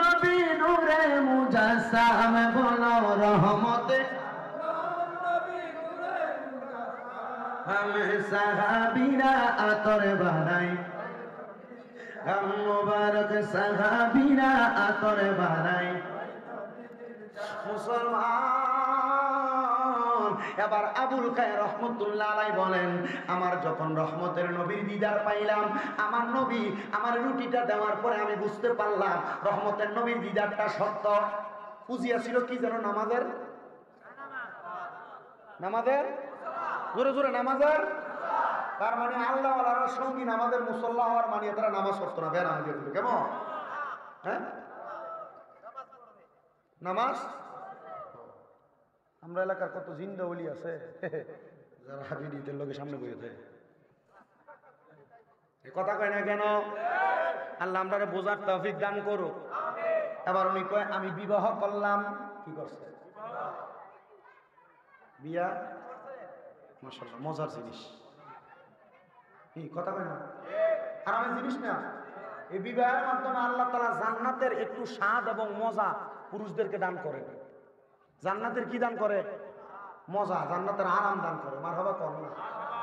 নবী নূরে মুজাসসাম বলো রহমতে আমি সাহাবীরা আতর বানাই গাম মুবারক সাহাবীরা আতর বানাই মুসলমান। এবার আবুল কায়ের রহমতুল্লাহ আলাইহি বলেন আমার যখন রহমতের নবীর দিদার পাইলাম, আমার নবী আমার রুটিটা দেওয়ার পরে আমি বুঝতে পারলাম রহমতের নবীর দিদারটা সত্য। পুজিয়া ছিল কি যেন নামাজের জোরে জোরে নামাজের, তার মানে আল্লাহ ওয়ালার সঙ্গী নামাজের মুসল্লা হওয়ার মানে তারা নামাজ পড়তো না, বেনামাজ দিয়ে দিল কেমন? হ্যাঁ নামাজ, আমরা এলাকার কত জিন্দা ওলি আছে যারা হাবিডিদের লোকের সামনে বসে কথা কয় না কেন? আল্লাহ আমরা বোঝার তৌফিক দান করো। এবার উনি কয় আমি বিবাহ করলাম, কি করছে? বিয়া, মাশাআল্লাহ মজার জিনিস, কি কথা কয় না? আরামের জিনিস না। এই বিবাহের মাধ্যমে আল্লাহ তাআলা জান্নাতের একটু স্বাদ এবং মজা পুরুষদেরকে দান করেন। জান্নাতের কি দান করে? মজা, জান্নাতের আরাম দান করে। মারহাবা করেন না,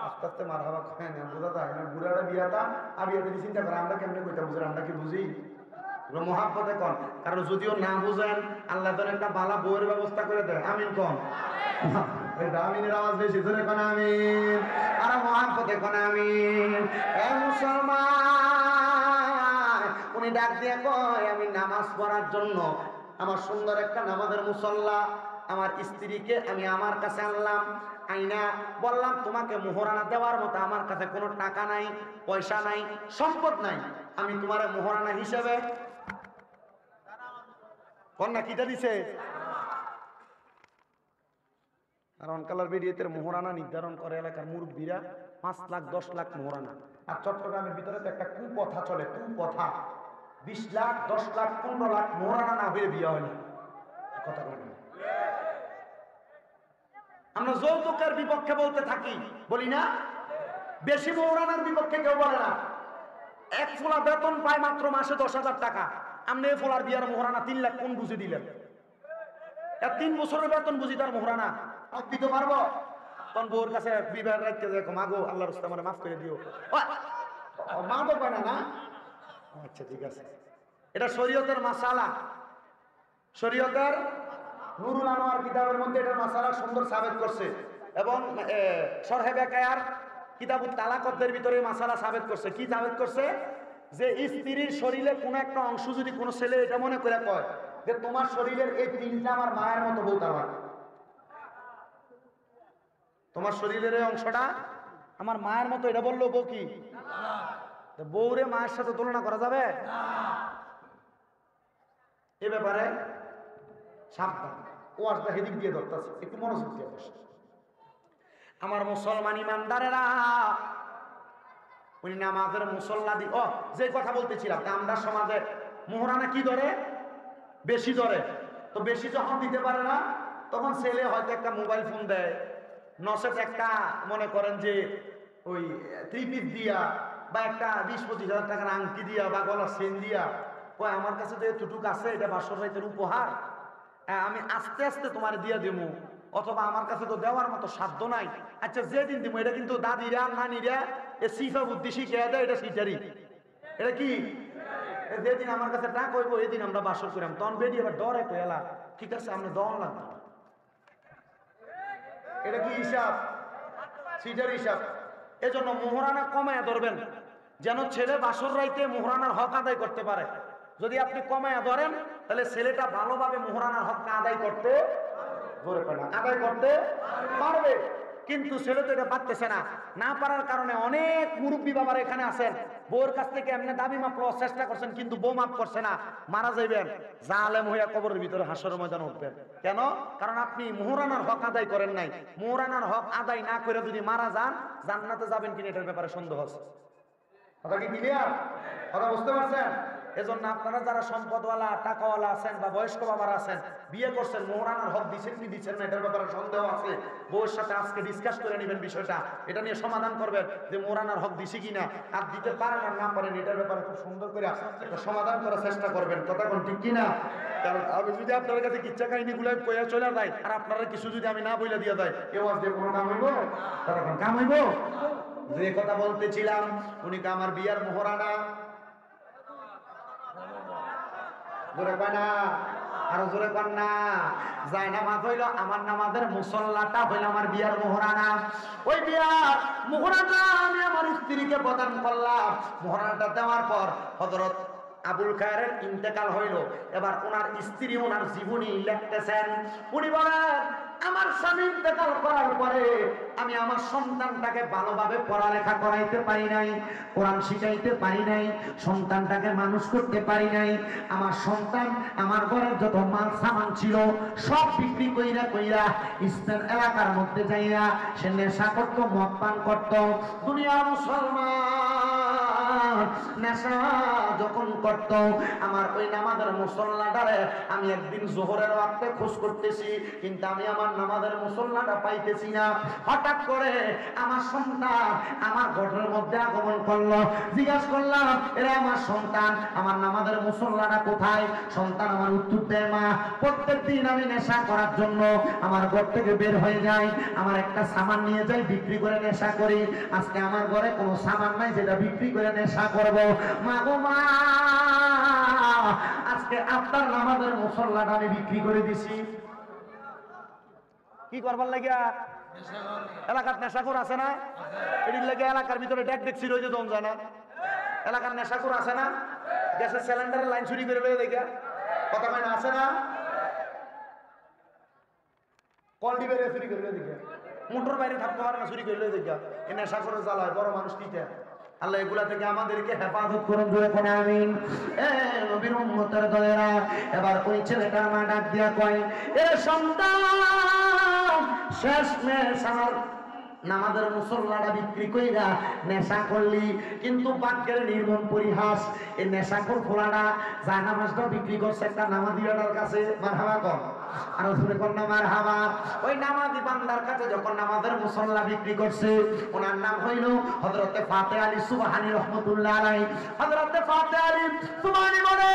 আস্তে আস্তে মারহাবা করেন, বোঝা যায় না। বুড়ারা বিয়াটা আবিয়াতে চিন্তা করে আমরা কেমনে কইতা বুঝি, আমরা কি বুঝি? মহাব্বতে কন, কারণ যদিও না বুঝেন আল্লাহ তাআলা একটা বালা বউয়ের ব্যবস্থা করে দেয়। আমিন কন, আমিনের আওয়াজ বেশি জোরে কোন আমিন, আর মহাব্বতে কোন আমিন। এ মুসলমান, উনি ডাক দিয়ে কয় আমি নামাজ পড়ার জন্য আমার সুন্দর একটা নামাজের মুসল্লা আমার স্ত্রীকে আমি আমার কাছে আনলাম, আইনা বললাম তোমাকে মোহরানা দেওয়ার মতো আমার কাছে কোনো টাকা নাই, পয়সা নাই, সম্পদ নাই, আমি তোমার মোহরানা হিসেবে কন্যা কিটা দিছে। আর অনকালার বেরিয়েতে মোহরানা নির্ধারণ করে এলাকার মুরব্বীরা 5 লাখ 10 লাখ মোহরানা। আর চট্টগ্রামের ভিতরে তো একটা কুপথা চলে, কুপথা 20 লাখ 10 লাখ 15 লাখ মোহরানা না হয়ে বিয়ে হয় না। কথা বলেন, আমরা যৌতুকের বিপক্ষে বলতে থাকি, বলি না? বেশি মোহরানার বিপক্ষে কেউ বলে না। এক ফোলা বেতন পায় মাত্র মাসে 10,000 টাকা, আপনি এই ফোলার বিয়ার মোহরানা 3 লাখ কোন বুঝে দিলেন? 3 বছরের বেতন বুঝি তার মোহরানা দিতে পারবো? তখন বউর কাছে বিবাহের রাখতে দেখো মাগো আল্লাহর রাস্তায় আমারে মাফ করে দিও, মা তো পায় না। আচ্ছা ঠিক আছে, এটা শরীয়তের মাসালা, শরীয়তের নুরুল আনোয়ার কিতাবের মধ্যে এটা মাসালা সুন্দর সাবেত করছে, এবং শরহে বেকায়ার কিতাবুত তালাকদের ভিতরে মাসালা সাবেত করছে। কি সাবেত করছে? যে স্ত্রীর শরীরে কোনো একটা অংশ যদি কোনো ছেলে এটা মনে করে কয় যে তোমার শরীরের এই 3টা আমার মায়ের মতো বলতে পারে, তোমার শরীরের এই অংশটা আমার মায়ের মতো, এটা বললো বউ কি বউরে মায়ের সাথে তুলনা করা যাবে? এ ব্যাপারে সাবধান, ও আসবে হেদিক দিয়ে ধরতেছে, একটু মনোযোগ দিয়ে বসে। আমার মুসলমান ইমানদারেরা, উনি নামাজের মুসল্লা দি যে কথা বলতেছিলাম, আমরা সমাজে মোহরানা কি ধরে? বেশি ধরে। তো বেশি যখন দিতে পারে না তখন ছেলে হয়তো একটা মোবাইল ফোন দেয়, নসেট একটা মনে করেন যে ওই 3 পিস দিয়া বা একটা 20-25 হাজার টাকার আংটি দিয়া বা গলার চেন দিয়া কয় আমার কাছে তো এতটুকু আছে, এটা বাসর রাইতের উপহার, আমি আস্তে আস্তে তোমার দিয়া দেবো, অথবা আমার কাছে তো দেওয়ার মতো সাধ্য নাই। আচ্ছা যেদিন দিব এটা কিন্তু দাদিরা নানিরা এ সিফা বুদ্ধি শিখে দেয়, এটা সিটারি, এটা কি যেদিন আমার কাছে টাকা হইব এদিন আমরা বাসর করিলাম, তখন বেডি আবার ডরে কয়েলা ঠিক আছে আমরা দন লাগবে, এটা কি হিসাব? সিটার হিসাব। এজন্য মোহরানা কমায়া ধরবেন, যেন ছেলে বাসর রাইতে মোহরানার হক আদায় করতে পারে। যদি আপনি কমায়া ধরেন তাহলে ছেলেটা ভালোভাবে মোহরানার হকটা আদায় করতে আদায় করতে পারবে। কিন্তু ছেলে তো এটা পারতেছে না, না পারার কারণে অনেক মুরব্বী বাবার এখানে আছেন, বউর কাছ থেকে এমনি দাবি মাপ লওয়ার চেষ্টা করছেন কিন্তু বউ মাপ করছে না, মারা যাইবেন, জালেম হইয়া কবরের ভিতরে হাসরের ময়দানে উঠবেন। কেন? কারণ আপনি মোহরানার হক আদায় করেন নাই। মোহরানার হক আদায় না করে যদি মারা যান, জান্নাতে যাবেন কিনা এটার ব্যাপারে সন্দেহ আছে। কথা কি ক্লিয়ার? কথা বুঝতে পারছেন? এজন্য আপনারা যারা সম্পদওয়ালা টাকাওয়ালা আছেন বা বয়স্ক বাবারা আছেন, বিয়ে করছেন, মোহরানার হক দিচ্ছেন কি দিচ্ছেন না এটার ব্যাপারে সন্দেহ আছে, বউয়ের সাথে আজকে ডিসকাস করে নেবেন বিষয়টা, এটা নিয়ে সমাধান করবেন যে মোহরানার হক দিছি কিনা, আর দিতে পারেন আর না পারেন এটার ব্যাপারে খুব সুন্দর করে একটা সমাধান করার চেষ্টা করবেন। কথা কোন ঠিক কিনা? কারণ আমি যদি আপনার কাছে কিচ্ছা কাহিনী গুলো কইয়া চলে যাই আর আপনারা কিছু যদি আমি না বইলে দিয়ে দেয় এ ওয়াজ দিয়ে কোনো কাম হইব? তখন কাম হইব? যে কথা বলতেছিলাম উনি আমার বিয়ার মোহরানা জোরে কয় না, আরো জোরে কন না, যায় নামাজ হইল আমার নামাজের মুসল্লাটা হইল আমার বিয়ার মোহরানা। ওই বিয়ার মোহরানা আমি আমার স্ত্রীকে প্রদান করলাম। মোহরানাটা দেওয়ার পর হযরত আবুল খায়েরের ইন্তেকাল হইল। এবার ওনার স্ত্রী ওনার জীবনী লিখতেছেন। উনি বলেন আমার স্বামী ইন্তেকাল করার পরে আমি আমার সন্তানটাকে ভালোভাবে পড়ালেখা করাইতে পারি নাই, কোরআন শিখাইতে পারি নাই, সন্তানটাকে মানুষ করতে পারি নাই। আমার সন্তান আমার ঘরের যত মাল সামান ছিল সব বিক্রি কইরা কইরা ইসলাম এলাকার মধ্যে যাইয়া সে নেশা করত, মদ পান করত। দুনিয়ার মুসলমান নেশা যখন করত আমার ওই নামাজের মুসল্লাটারে আমি একদিন জোহরের ওয়াক্তে খোঁজ করতেছি, কিন্তু আমি আমার নামাজের মুসল্লাটা পাইতেছি না। হঠাৎ করে আমার সন্তান আমার ঘরের মধ্যে আগমন করলো। জিজ্ঞাসা করলাম এরা আমার সন্তান, আমার নামাজের মুসল্লাটা কোথায়? সন্তান আমার উত্তর দেয় মা প্রত্যেকদিন আমি নেশা করার জন্য আমার ঘর থেকে বের হয়ে যাই, আমার একটা সামান নিয়ে যাই বিক্রি করে নেশা করি। আজকে আমার ঘরে কোনো সামান নাই যেটা বিক্রি করে নেশা করব। মা গো মা, আজকে আপনার নামাজের মুসল্লাটা আমি বিক্রি করে দিছি। কি করবার লাগিয়া? এলাকার নেশাখোর আছে না? এটির লাগে এলাকার ভিতরে ডেক দেখছি রয়েছে দম যায় না। এলাকার নেশাখোর আছে না? গ্যাসের সিলিন্ডারের লাইন চুরি করে বেড়ে দেখা কথা মানে আছে না? কলডি বেড়ে চুরি করে দেখা, মোটর বাইরে থাকতে পারে না চুরি করে দেখা। এই নেশাখোরের জ্বালায় বড় মানুষ টিকে। আল্লাহ এগুলা থেকে আমাদেরকে হেফাজত করুন জোরে কোন আমিন। নবীর উম্মতের দলেরা এবার ওই ছেলেটা মা ডাক দিয়া কয় এ সন্তান শেষ মেশ আমার নামাজের মুসল্লাটা বিক্রি কইরা নেশা করলি, কিন্তু বাক্যের নির্মম পরিহাস এই নেশাখোর ফোলাটা যা নামাজটা বিক্রি করছে একটা নামাজিয়াটার কাছে। মারহাবা কর, আর শুনে কোন না মারহাবা। ওই নামাজি বান্দার কাছে যখন নামাজের মুসল্লা বিক্রি করছে, ওনার নাম হইল হযরতে ফাতে আলী সুবহানী রাহমাতুল্লাহ আলাইহি। হযরতে ফাতে আলী সুবহানী বলে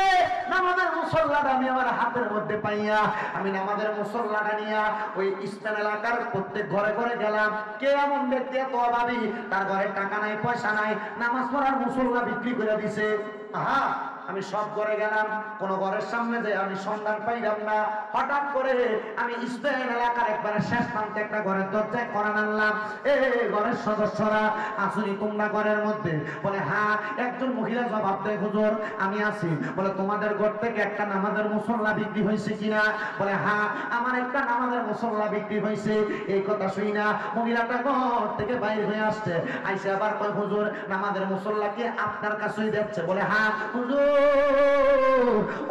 নামাজের মুসল্লাটা আমি আমার হাতের মধ্যে পাইয়া আমি নামাজের মুসল্লাটা নিয়া ওই ইসলাম এলাকার প্রত্যেক ঘরে ঘরে গেলাম। কে এমন ব্যক্তি এত অভাবী তার ঘরে টাকা নাই পয়সা নাই নামাজ পড়ার মুসল্লা বিক্রি করে দিছে? আহা, আমি সব ঘরে গেলাম, কোন ঘরের সামনে যে আমি সন্ধান পাইলাম না। হঠাৎ করে আমি ইসলাম এলাকার একবারে শেষ প্রান্তে একটা ঘরের দরজায় কোরআন আনলাম। ঘরের সদস্যরা আসুনি তোমরা ঘরের মধ্যে? বলে হ্যাঁ। একজন মহিলা জবাব দেয় হুজুর আমি আছি। বলে তোমাদের ঘর থেকে একটা নামাজের মুসল্লা বিক্রি হয়েছে কিনা? বলে হ্যাঁ আমার একটা নামাজের মুসল্লা বিক্রি হয়েছে। এই কথা শুই না মহিলাটা ঘর থেকে বাইরে হয়ে আসছে, আইসে আবার কয় হুজুর নামাজের মুসল্লা কি আপনার কাছেই যাচ্ছে? বলে হ্যাঁ হুজুর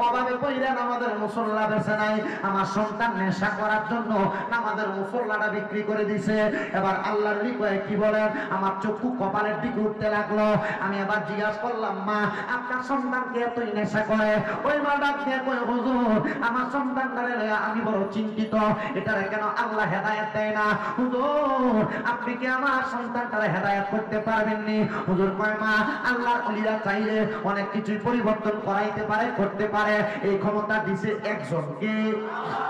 অভাবে পয়রা নামাজের মুসল্লা বেছে নাই, আমার সন্তান নেশা করার জন্য নামাজের মুসল্লাটা বিক্রি করে দিছে। এবার আল্লাহর কয় কি বলেন, আমার চক্ষু কপালের দিকে উঠতে লাগলো। আমি আবার জিজ্ঞাসা করলাম মা আপনার সন্তানকে এতই নেশা করে? ওই মা ডাক দিয়ে কয় হুজুর আমার সন্তানটারে আমি বড় চিন্তিত, এটারে কেন আল্লাহ হেদায়েত দেয় না? হুজুর আপনি কি আমার সন্তানটারে হেদায়েত করতে পারবেননি? হুজুর কয় মা আল্লাহর ওলিরা চাইলে অনেক কিছুই পরিবর্তন করাইতে পারে, করতে পারে, এই ক্ষমতা দিছে একজনকে।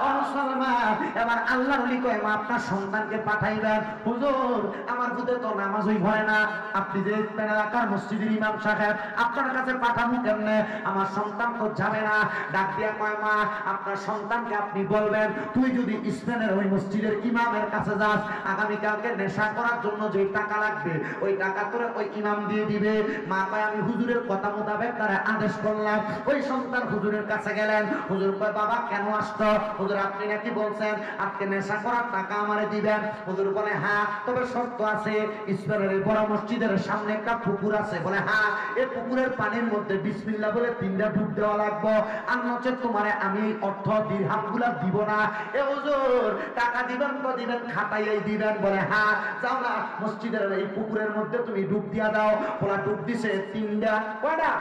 ও মুসলমান, এবার আল্লাহর ওলি কয় মা আপনার সন্তানকে পাঠাইবেন। হুজুর আমার বুঝে তো নামাজই হয় না, আপনি যে এলাকার মসজিদের ইমাম সাহেব আপনার কাছে পাঠাবো কেমনে? আমার সন্তান তো যাবে না। ডাক দিয়া কয় মা আপনার সন্তানকে আপনি বলবেন তুই যদি ইসলামের ওই মসজিদের ইমামের কাছে যাস, আগামীকালকে নেশা করার জন্য যে টাকা লাগবে ওই টাকা তোরে ওই ইমাম দিয়ে দিবে। মা কয় আমি হুজুরের কথা মোতাবেক তারা আদেশ করলাম। ওই সন্তান হুজুরের কাছে গেলেন। হুজুর কয় বাবা কেন আসতো? হুজুর আপনি নাকি বলছেন আজকে নেশা করার টাকা আমারে দিবেন। হুজুর বলে হ্যাঁ তবে শর্ত আছে, ইসলামের এই বড় মসজিদের সামনে একটা পুকুর আছে। বলে হ্যাঁ এই পুকুরের পানির মধ্যে বিসমিল্লাহ বলে 3টা ডুব দেওয়া লাগবে, আর নচেত তোমারে আমি অর্থ দিরহামগুলা দিব না। এ হুজুর টাকা দিবেন তো দিবেন, খাতাইয়াই দিবেন। বলে হ্যাঁ যাও না মসজিদের এই পুকুরের মধ্যে তুমি ডুব দিয়া দাও। বলা ডুব দিছে 3টা। কয়টা?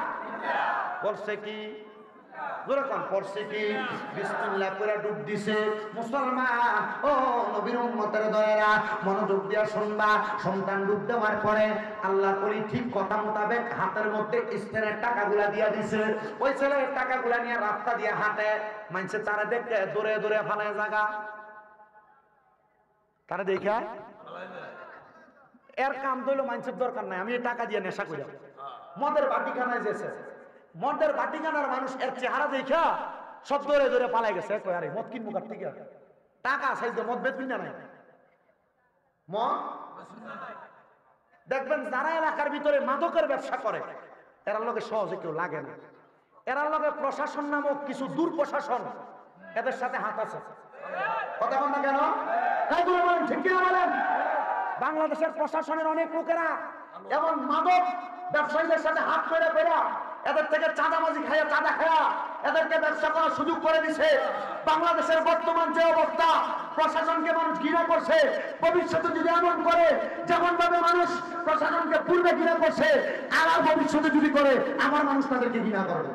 পড়ছে কি? যেরকম পড়ছে কি? বিসমিল্লাহ করে ডুব দিছে। মুসলমান ও নবীর উম্মতের দয়েরা মনোযোগ দিয়া শুনবা। সন্তান ডুব দেওয়ার পরে আল্লাহ কলি ঠিক কথা মোতাবেক হাতের মধ্যে স্টেনের টাকাগুলা দিয়া দিছে। ওই ছেলে টাকাগুলা নিয়ে রাস্তা দিয়ে হাঁটে, মানুষের তারা দেখে দৌড়ে দৌড়ে ফালায় জায়গা, তারা দেখা এর কাম দইল মানুষের দরকার নাই, আমি এই টাকা দিয়ে নেশা করি। মদের বাটিখানায় যেছে, মদের বাটিখানার মানুষ এর চেহারা দেখা সব দৌড়ে দৌড়ে পালাই গেছে। কই আরে মদ কিনবো কার থেকে, টাকা সাইজ মদ বেচবি না নাই মদ। দেখবেন যারা এলাকার ভিতরে মাদকের ব্যবসা করে এরা লোকে সহজে কেউ লাগে না। এরা লোকে প্রশাসন নামক কিছু দূর প্রশাসন এদের সাথে হাত আছে। কথা বল না কেন? তাই বলেন, ঠিক কিনা বলেন? বাংলাদেশের প্রশাসনের অনেক লোকেরা এমন মাদক ব্যবসায়ীদের সাথে হাত করে পেরা এদের থেকে চাঁদাবাজি খাইয়া চাঁদা খায়া এদেরকে ব্যবসা করার সুযোগ করে দিছে। বাংলাদেশের বর্তমান যে অবস্থা, প্রশাসনকে মানুষ ঘৃণা করছে। ভবিষ্যতে যদি এমন করে যেমন ভাবে মানুষ প্রশাসনকে পূর্বে ঘৃণা করছে, আর ভবিষ্যতে যদি করে আমার মানুষ তাদেরকে ঘৃণা করবে।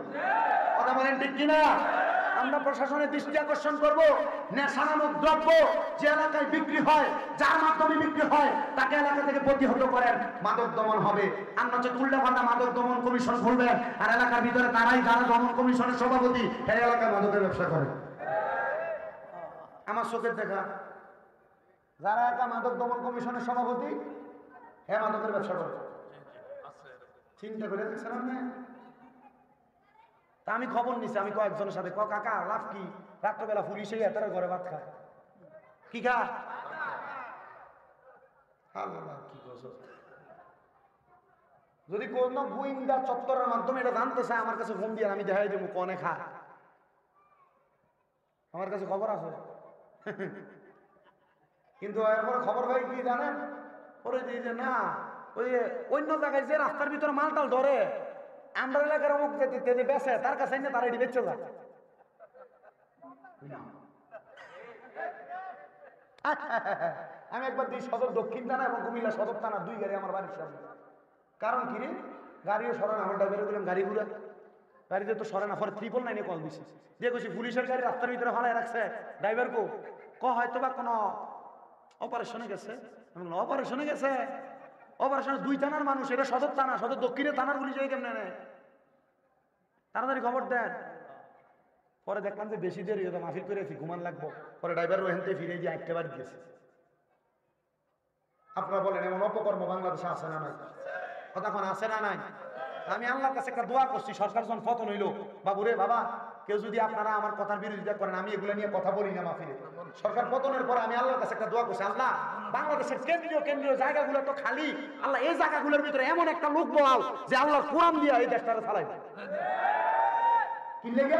কথা বলেন ঠিক কিনা? আমরা প্রশাসনের দৃষ্টি আকর্ষণ করব, নেশা নামক দ্রব্য যে এলাকায় বিক্রি হয়, যার মাধ্যমে বিক্রি হয়, তাকে এলাকা থেকে প্রতিহত করেন, মাদক দমন হবে। আমরা হচ্ছে উল্টাপাল্টা মাদক দমন কমিশন খুলবেন, আর এলাকার ভিতরে তারাই যারা দমন কমিশনের সভাপতি, এই এলাকায় মাদকের ব্যবসা করে। আমার চোখের দেখা যারা একা মাদক দমন কমিশনের সভাপতি, হ্যাঁ মাদকের ব্যবসা করে। চিন্তা করে দেখছেন আপনি? তা আমি খবর নিছি, আমি কয়েকজনের সাথে কাকা লাভ কি, রাত্রবেলা পুলিশে এত ঘরে ভাত খায় কি খা কি যদি কোন গোয়েন্দা চত্বরের মাধ্যমে এটা জানতে চায় আমার কাছে ফোন দিয়ে আমি দেখাই দেবো কনে খা, আমার কাছে খবর আছে। কিন্তু এরপরে খবর ভাই কি জানেন, ওরে দিয়ে যে না ওই অন্য জায়গায় যে রাস্তার ভিতরে মালটাল ধরে আমরা এলাকার অমুক যে বেছে তার কাছে না তারা এটি বেচে যায়। আমি একবার দিই সদর দক্ষিণ থানা এবং কুমিল্লা সদর থানা, দুই গাড়ি আমার বাড়ির সামনে। কারণ কি রে, গাড়িও সরে না, আমার ড্রাইভারে বললাম গাড়ি ঘুরে, গাড়িতে তো সরে না। পরে 999 কল দিছি, দিয়ে কইছি পুলিশের গাড়ি রাস্তার ভিতরে ফালাই রাখছে, ড্রাইভার কো হয়তো বা কোনো অপারেশনে গেছে। অপারেশনে গেছে, অপারেশনে 2 থানার মানুষ, এটা সদর থানা, সদর দক্ষিণের থানার পুলিশ এই কেমনে নেয়, তাড়াতাড়ি খবর দেন। পরে দেখলাম যে বেশি দেরি হতো, মাফিল করেছি, ঘুমান লাগবো। পরে ড্রাইভার ওখানতে ফিরে গিয়ে একটা বাড়ি গেছে। আপনারা বলেন এমন অপকর্ম বাংলাদেশে আছে না নাই? কতক্ষণ আছে না নাই? আমি আল্লাহর কাছে একটা দোয়া করছি, সরকার যখন পতন হইলো, বাবু রে বাবা, কেউ যদি আপনারা আমার কথার বিরোধিতা করেন, আমি এগুলো নিয়ে কথা বলি না মাহফিলে। সরকার পতনের পরে আমি আল্লাহর কাছে একটা দোয়া করছি, আল্লাহ বাংলাদেশের কেন্দ্রীয় জায়গাগুলো তো খালি, আল্লাহ এই জায়গাগুলোর ভিতরে এমন একটা লোক বহাও যে আল্লাহর কোরআন দিয়া এই দেশটারে চালাইবে। কি লেগে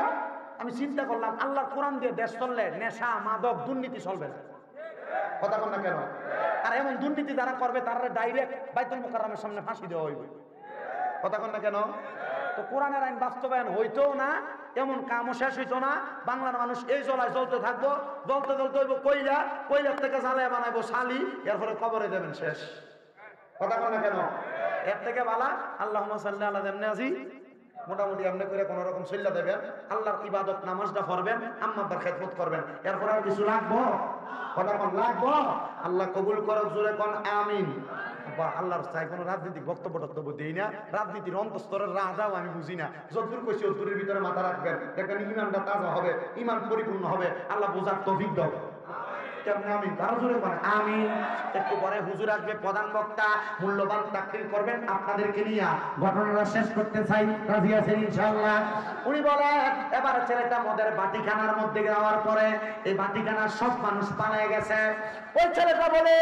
আমি চিন্তা করলাম, আল্লাহর কোরআন দিয়ে দেশ চললে নেশা মাদক দুর্নীতি চলবে না। কথা বল না কেন? আর এমন দুর্নীতি যারা করবে তারা ডাইরেক্ট বাইতুল মুকাররমের সামনে ফাঁসি দেওয়া হইবে। কথা বল না কেন? তো কোরআনের আইন বাস্তবায়ন হইতো না, এমন কামও শেষ হইতো না। বাংলার মানুষ এই জ্বলায় জ্বলতে থাকবো, জ্বলতে জ্বলতে হইব কইলা, কইলার থেকে জ্বালায় বানাইবো শালি, এরপরে কবরে দেবেন শেষ। কথা বল না কেন? এর থেকে বালা আল্লাহুম্মা সাল্লি আলা যেমনি মোটামুটি এমনি করে কোন রকম চল্লা দেবেন, আল্লাহর ইবাদত নামাজটা পড়বেন, আম্মা আব্বার খেদমত করবেন, এরপরে আর কিছু লাগবো? কথা কোন লাগবো? আল্লাহ কবুল করুক, জোরে কোন আমিন। বা আল্লাহর চাই কোনো রাজনৈতিক বক্তব্য দেই না, রাজনীতির অন্তঃস্তরের রাজাও আমি বুঝি না। যতদূর কইছি অতদূরের ভিতরে মাথা রাখবেন, দেখবেন ইমানটা তাজা হবে, ইমান পরিপূর্ণ হবে। আল্লাহ বোঝার তৌফিক দাও। একটু পরে হুজুর আসবে, প্রধান বক্তা মূল্যবান তাকরীর করবেন আপনাদেরকে নিয়ে। ঘটনাটা শেষ করতে চাই, রাজি আছেন ইনশাআল্লাহ? উনি বলেন এবার ছেলেটা মদের বাটিখানার মধ্যে যাওয়ার পরে এই বাটিখানার সব মানুষ পালিয়ে গেছে। ওই ছেলেটা বলে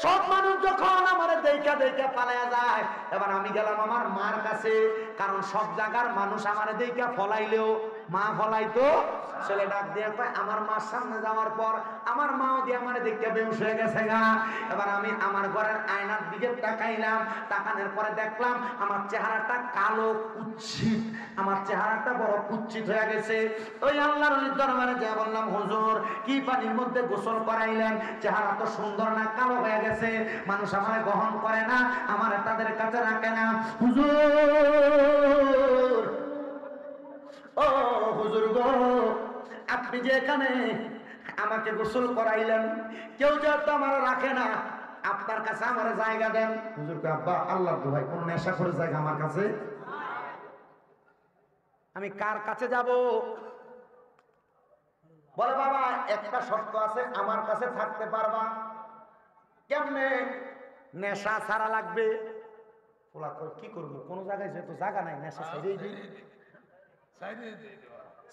সব মানুষ যখন আমার দেখা পালিয়ে যায়, এবার আমি গেলাম আমার মার কাছে, কারণ সব জায়গার মানুষ আমার দেখা ফলাইলেও মা ফলাইতো। ছেলে ডাক দিয়ে কয় আমার মার সামনে যাওয়ার পর আমার মাও দিয়ে আমার দেখতে বেহুশ হয়ে গেছে গা। এবার আমি আমার ঘরের আয়নার দিকে তাকাইলাম, তাকানোর পরে দেখলাম আমার চেহারাটা কালো কুৎসিত, আমার চেহারাটা বড় কুৎসিত হয়ে গেছে। ওই আল্লাহর ওলির দরবারে যা বললাম, হুজুর কি পানির মধ্যে গোসল করাইলেন? চেহারা তো সুন্দর না, কালো হয়ে গেছে, মানুষ আমার গ্রহণ করে না, আমার তাদের কাছে রাখে না। হুজুর ও হুজুর গো, আপনি যে এখানে আমাকে গোসল করাইলেন, কেউ যেহেতু আমার রাখে না, আপনার কাছে আমার জায়গা দেন। হুজুর কয়, আব্বা আল্লাহর দোহাই কোন নেশা করে জায়গা আমার কাছে, আমি কার কাছে যাব? বলে বাবা একটা শর্ত আছে, আমার কাছে থাকতে পারবা। কেমনে? নেশা ছাড়া লাগবে। ওলা কি করবো, কোন জায়গায় যেহেতু জায়গা নাই, নেশা ছাড়িয়ে দিই।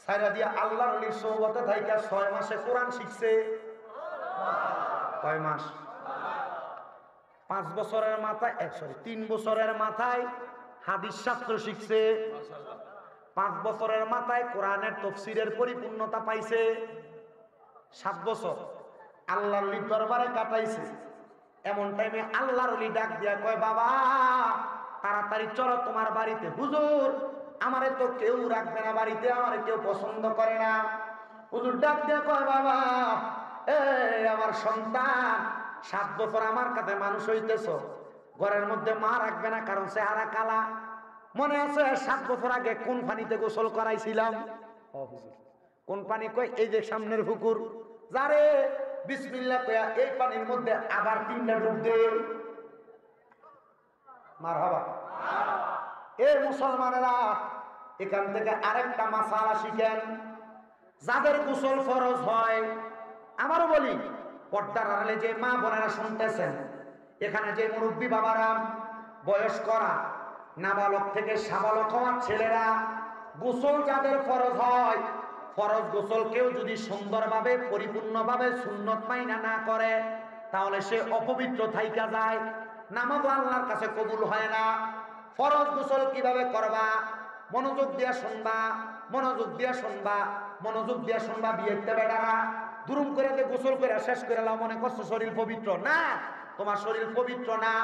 সাইরা দিয়া আল্লাহর ওলির সোহবতে থাইকা 6 মাসে কোরআন শিখছে। কয় মাস? 5 বছরের মাথায় 3 বছরের মাথায় হাদিস শাস্ত্র শিখছে। 5 বছরের মাথায় কোরআনের তাফসীরের পরিপূর্ণতা পাইছে। 7 বছর আল্লাহর ওলির দরবারে কাটাইছে। এমন টাইমে আল্লাহর ওলি ডাক দিয়া কয়, বাবা তাড়াতাড়ি চলো তোমার বাড়িতে। হুজুর আমারে তো কেউ রাখবে না বাড়িতে, আমারে কেউ পছন্দ করে না। হুজুর ডাক দিয়া কয়, বাবা এই আমার সন্তান, 7 বছর আমার কাছে মানুষ হইতেছ, ঘরের মধ্যে মা রাখবে না কারণ চেহারা কালা। মনে আছে 7 বছর আগে কোন পানিতে গোসল করাইছিলাম? কোন পানি? কই এই যে সামনের পুকুর। যারে বিসমিল্লাহ কইয়া এই পানির মধ্যে আবার 3টা ডুব দে। মারহাবা। এই মুসলমানেরা এখান থেকে আরেকটা মাসালা শিখেন। যাদের গোসল ফরজ হয়, আমারও বলি পর্দার আড়ালে যে মা বোনেরা শুনতেছেন, এখানে যে মুরব্বী বাবারা, বয়স্করা, নাবালক থেকে সাবালক হওয়ার ছেলেরা, গোসল যাদের ফরজ হয়, ফরজ গোসল কেউ যদি সুন্দরভাবে পরিপূর্ণভাবে সুন্নত মাইনা না করে, তাহলে সে অপবিত্র থাইকা যায়, নামাজ আল্লাহর কাছে কবুল হয় না। ফরজ গোসল কিভাবে করবা? মনোযোগ দিয়া শুনবা, মনোযোগ দিয়া শুনবা, মনোযোগ দিয়া শুনবা। বিয়েতে বেটারা দুরুম করে যে গোসল করে শেষ করে লাও, মনে করছো শরীর পবিত্র না। তোমার শরীর পবিত্র না।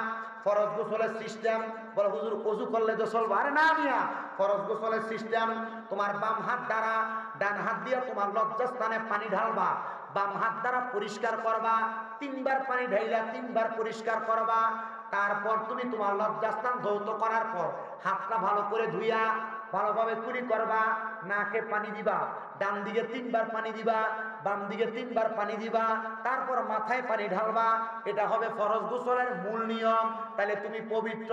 ফরজ গোসলের সিস্টেম, বলে হুজুর ওযু করলে তো চলবে। আরে না মিয়া, ফরজ গোসলের সিস্টেম তোমার বাম হাত দ্বারা ডান হাত দিয়ে তোমার লজ্জাস্থানে পানি ঢালবা, বাম হাত দ্বারা পরিষ্কার করবা, 3 বার পানি ঢাইলা 3 বার পরিষ্কার করবা। তারপর তুমি তোমার লজ্জাস্থান ধৌত করার পর হাতটা ভালো করে ধুইয়া ভালোভাবে কুলি করবা, নাকে পানি দিবা, ডান দিকে 3 বার পানি দিবা, বাম দিকে 3 বার পানি দিবা, তারপর মাথায় পানি ঢালবা। এটা হবে ফরজ গোসলের মূল নিয়ম। তাহলে তুমি পবিত্র।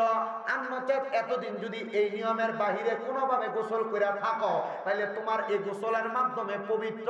আন্নচেত এতদিন যদি এই নিয়মের বাহিরে কোনোভাবে গোসল করে থাকো, তাহলে তোমার এই গোসলের মাধ্যমে পবিত্র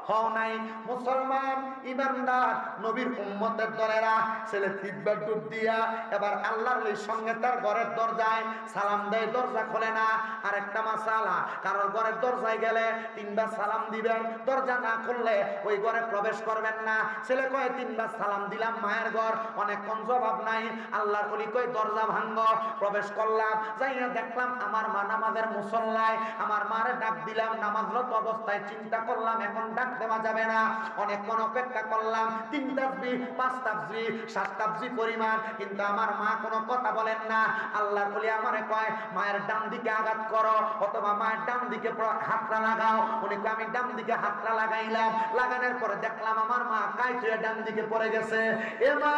হও নাই। মুসলমান ইমানদার নবীর উম্মতের দলেরা ছেলে 3 বার ডুব দিয়া এবার আল্লাহর ওলির সঙ্গে তার ঘরের দরজায় সালাম দেয়, দরজা খোলে না। আরেকটা মাসালা, কারোর ঘরের দরজায় গেলে 3 বার সালাম দিবেন, দরজা না খুললে ওই ঘরে প্রবেশ করবেন না। ছেলে কয় 3 বার সালাম দিলাম, মায়ের ঘর, অনেকক্ষণ জবাব নাই। আল্লাহর ওলি কয় দরজা ভাঙ্গ। প্রবেশ করলাম, যাইয়া দেখলাম আমার মা নামাজের মুসল্লায়, আমার মারে ডাক দিলাম নামাজরত অবস্থায়। চিন্তা করলাম এখন ডাক দেওয়া যাবে না, অনেকক্ষণ অপেক্ষা করলাম, 3 তাসবিহ 5 তাসবিহ 7 তাসবিহ পরিমাণ, কিন্তু আমার মা কোনো কথা বলেন না। আল্লাহর ওলি আমারে কয় মায়ের ডান দিকে আঘাত করো অথবা মায়ের ডান দিকে হাতটা লাগাও। উনি কয় আমি ডান দিকে হাতটা লাগাইলাম, লাগানোর পরে দেখলাম আমার মা কাইট হয়ে ডান দিকে পড়ে গেছে। এ মা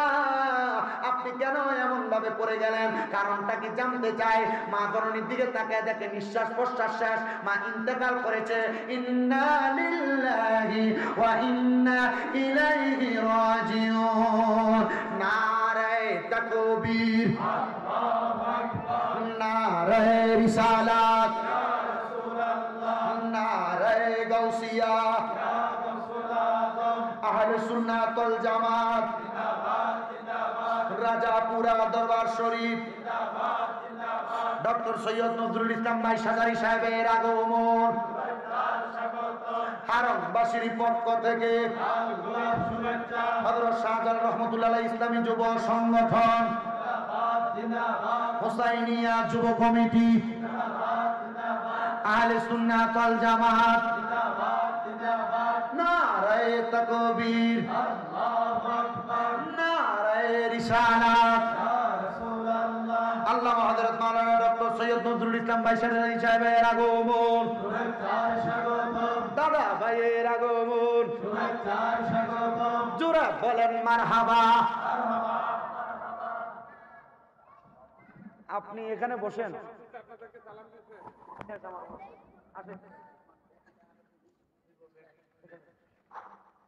আপনি কেন এমন ভাবে পড়ে গেলেন? কারণটা কি জানতে চাই? মা জননীর দিকে তাকায় দেখে নিঃশ্বাস প্রশ্বাস শেষ, মা ইন্তেকাল করেছে। ইন্না লিল্লাহি ওয়া ইন্না ইলাইহি রাজিউন। নারে তাকবীর, আল্লাহু আকবার। নারে রিসালাত, ইয়া রাসূলুল্লাহ। নারে গাউসিয়া, ইয়া গাউসুল আহলে সুন্নাত ওয়াল জামাত জিন্দাবাদ জিন্দাবাদ। রাজাপুরা দরবার শরীফ জিন্দাবাদ জিন্দাবাদ। ডক্টর সৈয়দ নজরুল ইসলাম ভাই সাজারি সাহেবের আগমন, হারমবাসীর পক্ষ থেকে হযরত শাহজালাল রহমাতুল্লাহ ইসলামী যুব সংগঠন, হুসাইনিয়া যুব কমিটি, আহলে সুন্নাত ওয়াল জামাত, নারায়ে তাকবীর, আল্লাহু আকবার। নারায়ে রিসালাত, ইয়া রাসূলুল্লাহ। আল্লামা হযরত মাওলানা ডক্টর সৈয়দ নজরুল ইসলাম ভাই সাহেবের আগমন, শুভেচ্ছায় স্বাগতম। দাদা ভাইয়ের আগমন, শুভেচ্ছায় স্বাগতম। জোরে বলেন মারহাবা। আপনি এখানে বসেন,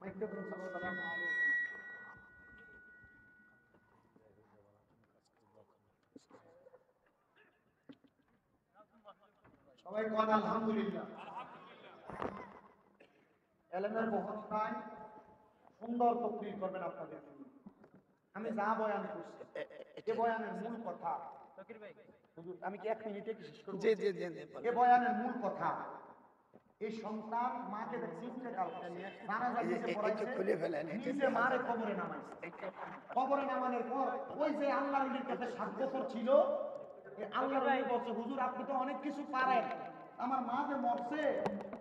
সবাই কোন আলহামদুলিল্লাহ। এলেমের বহনতায় সুন্দর তকরীর করবেন আপনাদের জন্য। আমি যা বয়ান করছি এ বয়ানের মূল কথা, হুজুর আমি কি 1 মিনিটে কি শেষ করব? জি জি জি। এ বয়ানের মূল কথা, এই সন্তান মাকে দেখছি কালকে জানাজা দিতে পড়াইছে, খুলে ফেলেন, নিজে মারে কবরে নামাইছে। কবরে নামানোর পর ওই যে আল্লাহর নবীর কাছে 7 বছর ছিল, এই আল্লাহর নবী বলছে হুজুর আপনি তো অনেক কিছু পারেন, আমার মা যে মরছে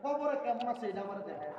কবরে কেমন আছে এটা আমারে দেখায়।